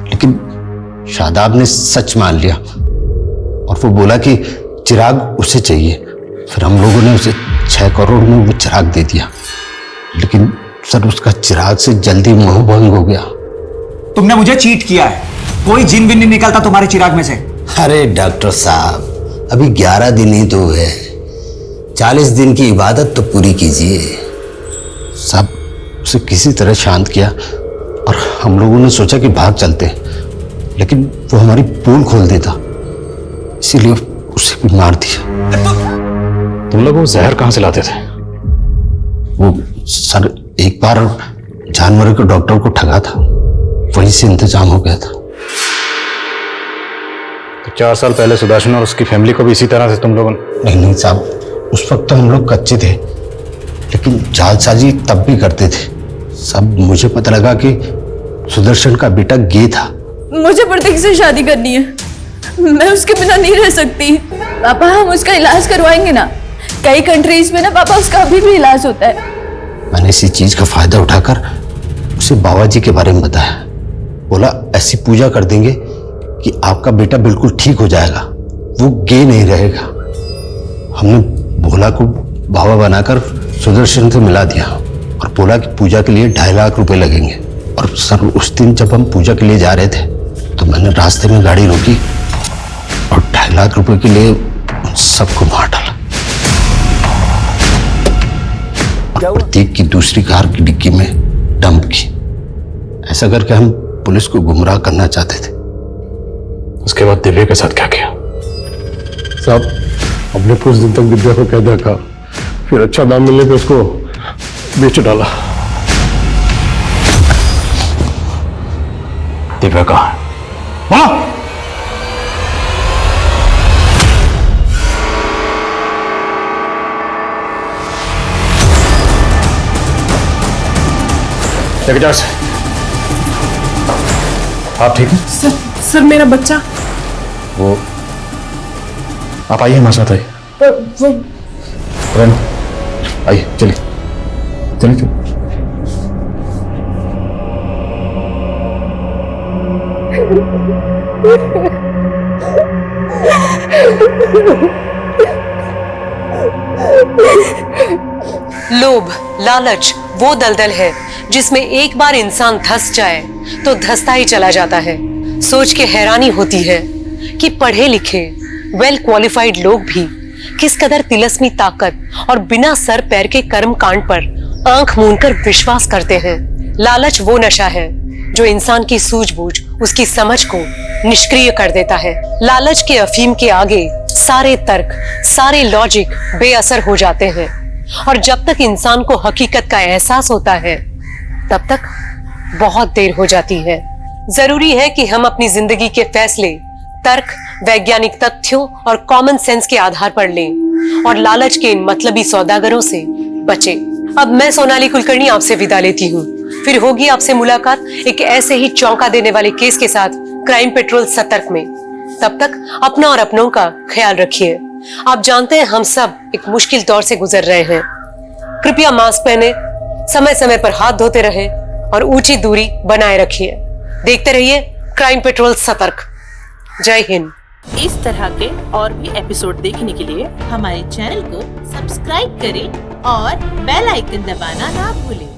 लेकिन शादाब ने सच मान लिया और वो बोला कि चिराग उसे चाहिए। फिर हम लोगों ने उसे 6 करोड़ में वो चिराग दे दिया, लेकिन सर उसका चिराग से जल्दी मोह भंग हो गया। तुमने मुझे चीट किया है, कोई जिन विन नहीं निकलता तुम्हारे चिराग में से। अरे डॉक्टर साहब, अभी 11 दिन ही तो हुए, 40 दिन की इबादत तो पूरी कीजिए। सब उसे किसी तरह शांत किया और हम लोगों ने सोचा कि भाग चलते, लेकिन वो हमारी पोल खोल देता, इसीलिए उसे भी मार दिया। तुम लोग वो जहर कहां से लाते थे? वो सर एक बार जानवरों के डॉक्टर को ठगा था, वहीं से इंतजाम हो गया था। तो 4 साल पहले सुदर्शन और उसकी फैमिली को भी इसी तरह से तुम लोगों ने? नहीं साहब, उस वक्त तो हम लोग कच्चे थे, लेकिन जालसाजी तब भी करते थे। सब मुझे पता लगा कि सुदर्शन का बेटा गे था। मुझे प्रतीक से शादी करनी है, मैं उसके बिना नहीं रह सकती। पापा हम उसका इलाज करवाएंगे ना, कई कंट्रीज में ना पापा उसका अभी भी इलाज होता है। मैंने इसी चीज का फायदा उठाकर उसे बाबा जी के बारे में बताया। बोला ऐसी पूजा कर देंगे कि आपका बेटा बिल्कुल ठीक हो जाएगा, वो गे नहीं रहेगा। हमने भोला को बाबा बनाकर सुदर्शन से मिला दिया और बोला कि पूजा के लिए 2.5 लाख रुपए लगेंगे। और सर उस दिन जब हम पूजा के लिए जा रहे थे तो मैंने रास्ते में गाड़ी रोकी और 2.5 लाख रुपए के लिए सबको मार डाला। प्रतीक की दूसरी कार की डिक्की में डंप की। ऐसा करके हम पुलिस को गुमराह करना चाहते थे। उसके बाद दिव्या के साथ क्या किया? साहब, हमने कुछ दिन तक दिव्या को कैद रखा, फिर अच्छा दाम मिलने पे उसको बेच डाला। दिव्या कहाँ है? बोलो। आप ठीक हैं? सर मेरा बच्चा। वो आप आइए हमारे साथ, आइए। आइए, चलिए चलिए चलिए। लोभ, लालच वो दलदल है जिसमें एक बार इंसान धंस जाए तो धंसता ही चला जाता है। सोच के हैरानी होती है कि पढ़े लिखे वेल क्वालिफाइड लोग भी किस कदर तिलस्मी ताकत और बिना सर पैर के कर्म कांड पर आंख मूंदकर विश्वास करते हैं। लालच वो नशा है जो इंसान की सूझबूझ, उसकी समझ को निष्क्रिय कर देता है। लालच के अफीम के आगे सारे तर्क, सारे लॉजिक बेअसर हो जाते हैं और जब तक इंसान को हकीकत का एहसास होता है तब तक बहुत देर हो जाती है। जरूरी है कि हम अपनी जिंदगी के फैसले तर्क, वैज्ञानिक तथ्यों और कॉमन सेंस के आधार पर लें और लालच के इन मतलबी सौदागरों से बचें। अब मैं सोनाली कुलकर्णी आपसे विदा लेती हूँ। फिर होगी आपसे मुलाकात एक ऐसे ही चौंका देने वाले केस के साथ क्राइम पेट्रोल सतर्क में। तब तक अपना और अपनों का ख्याल रखिए। आप जानते हैं हम सब एक मुश्किल दौर से गुजर रहे हैं। कृपया मास्क पहने, समय समय पर हाथ धोते रहे और ऊंची दूरी बनाए रखिए। देखते रहिए क्राइम पेट्रोल सतर्क। जय हिंद। इस तरह के और भी एपिसोड देखने के लिए हमारे चैनल को सब्सक्राइब करें और बेल आइकन दबाना ना भूलें।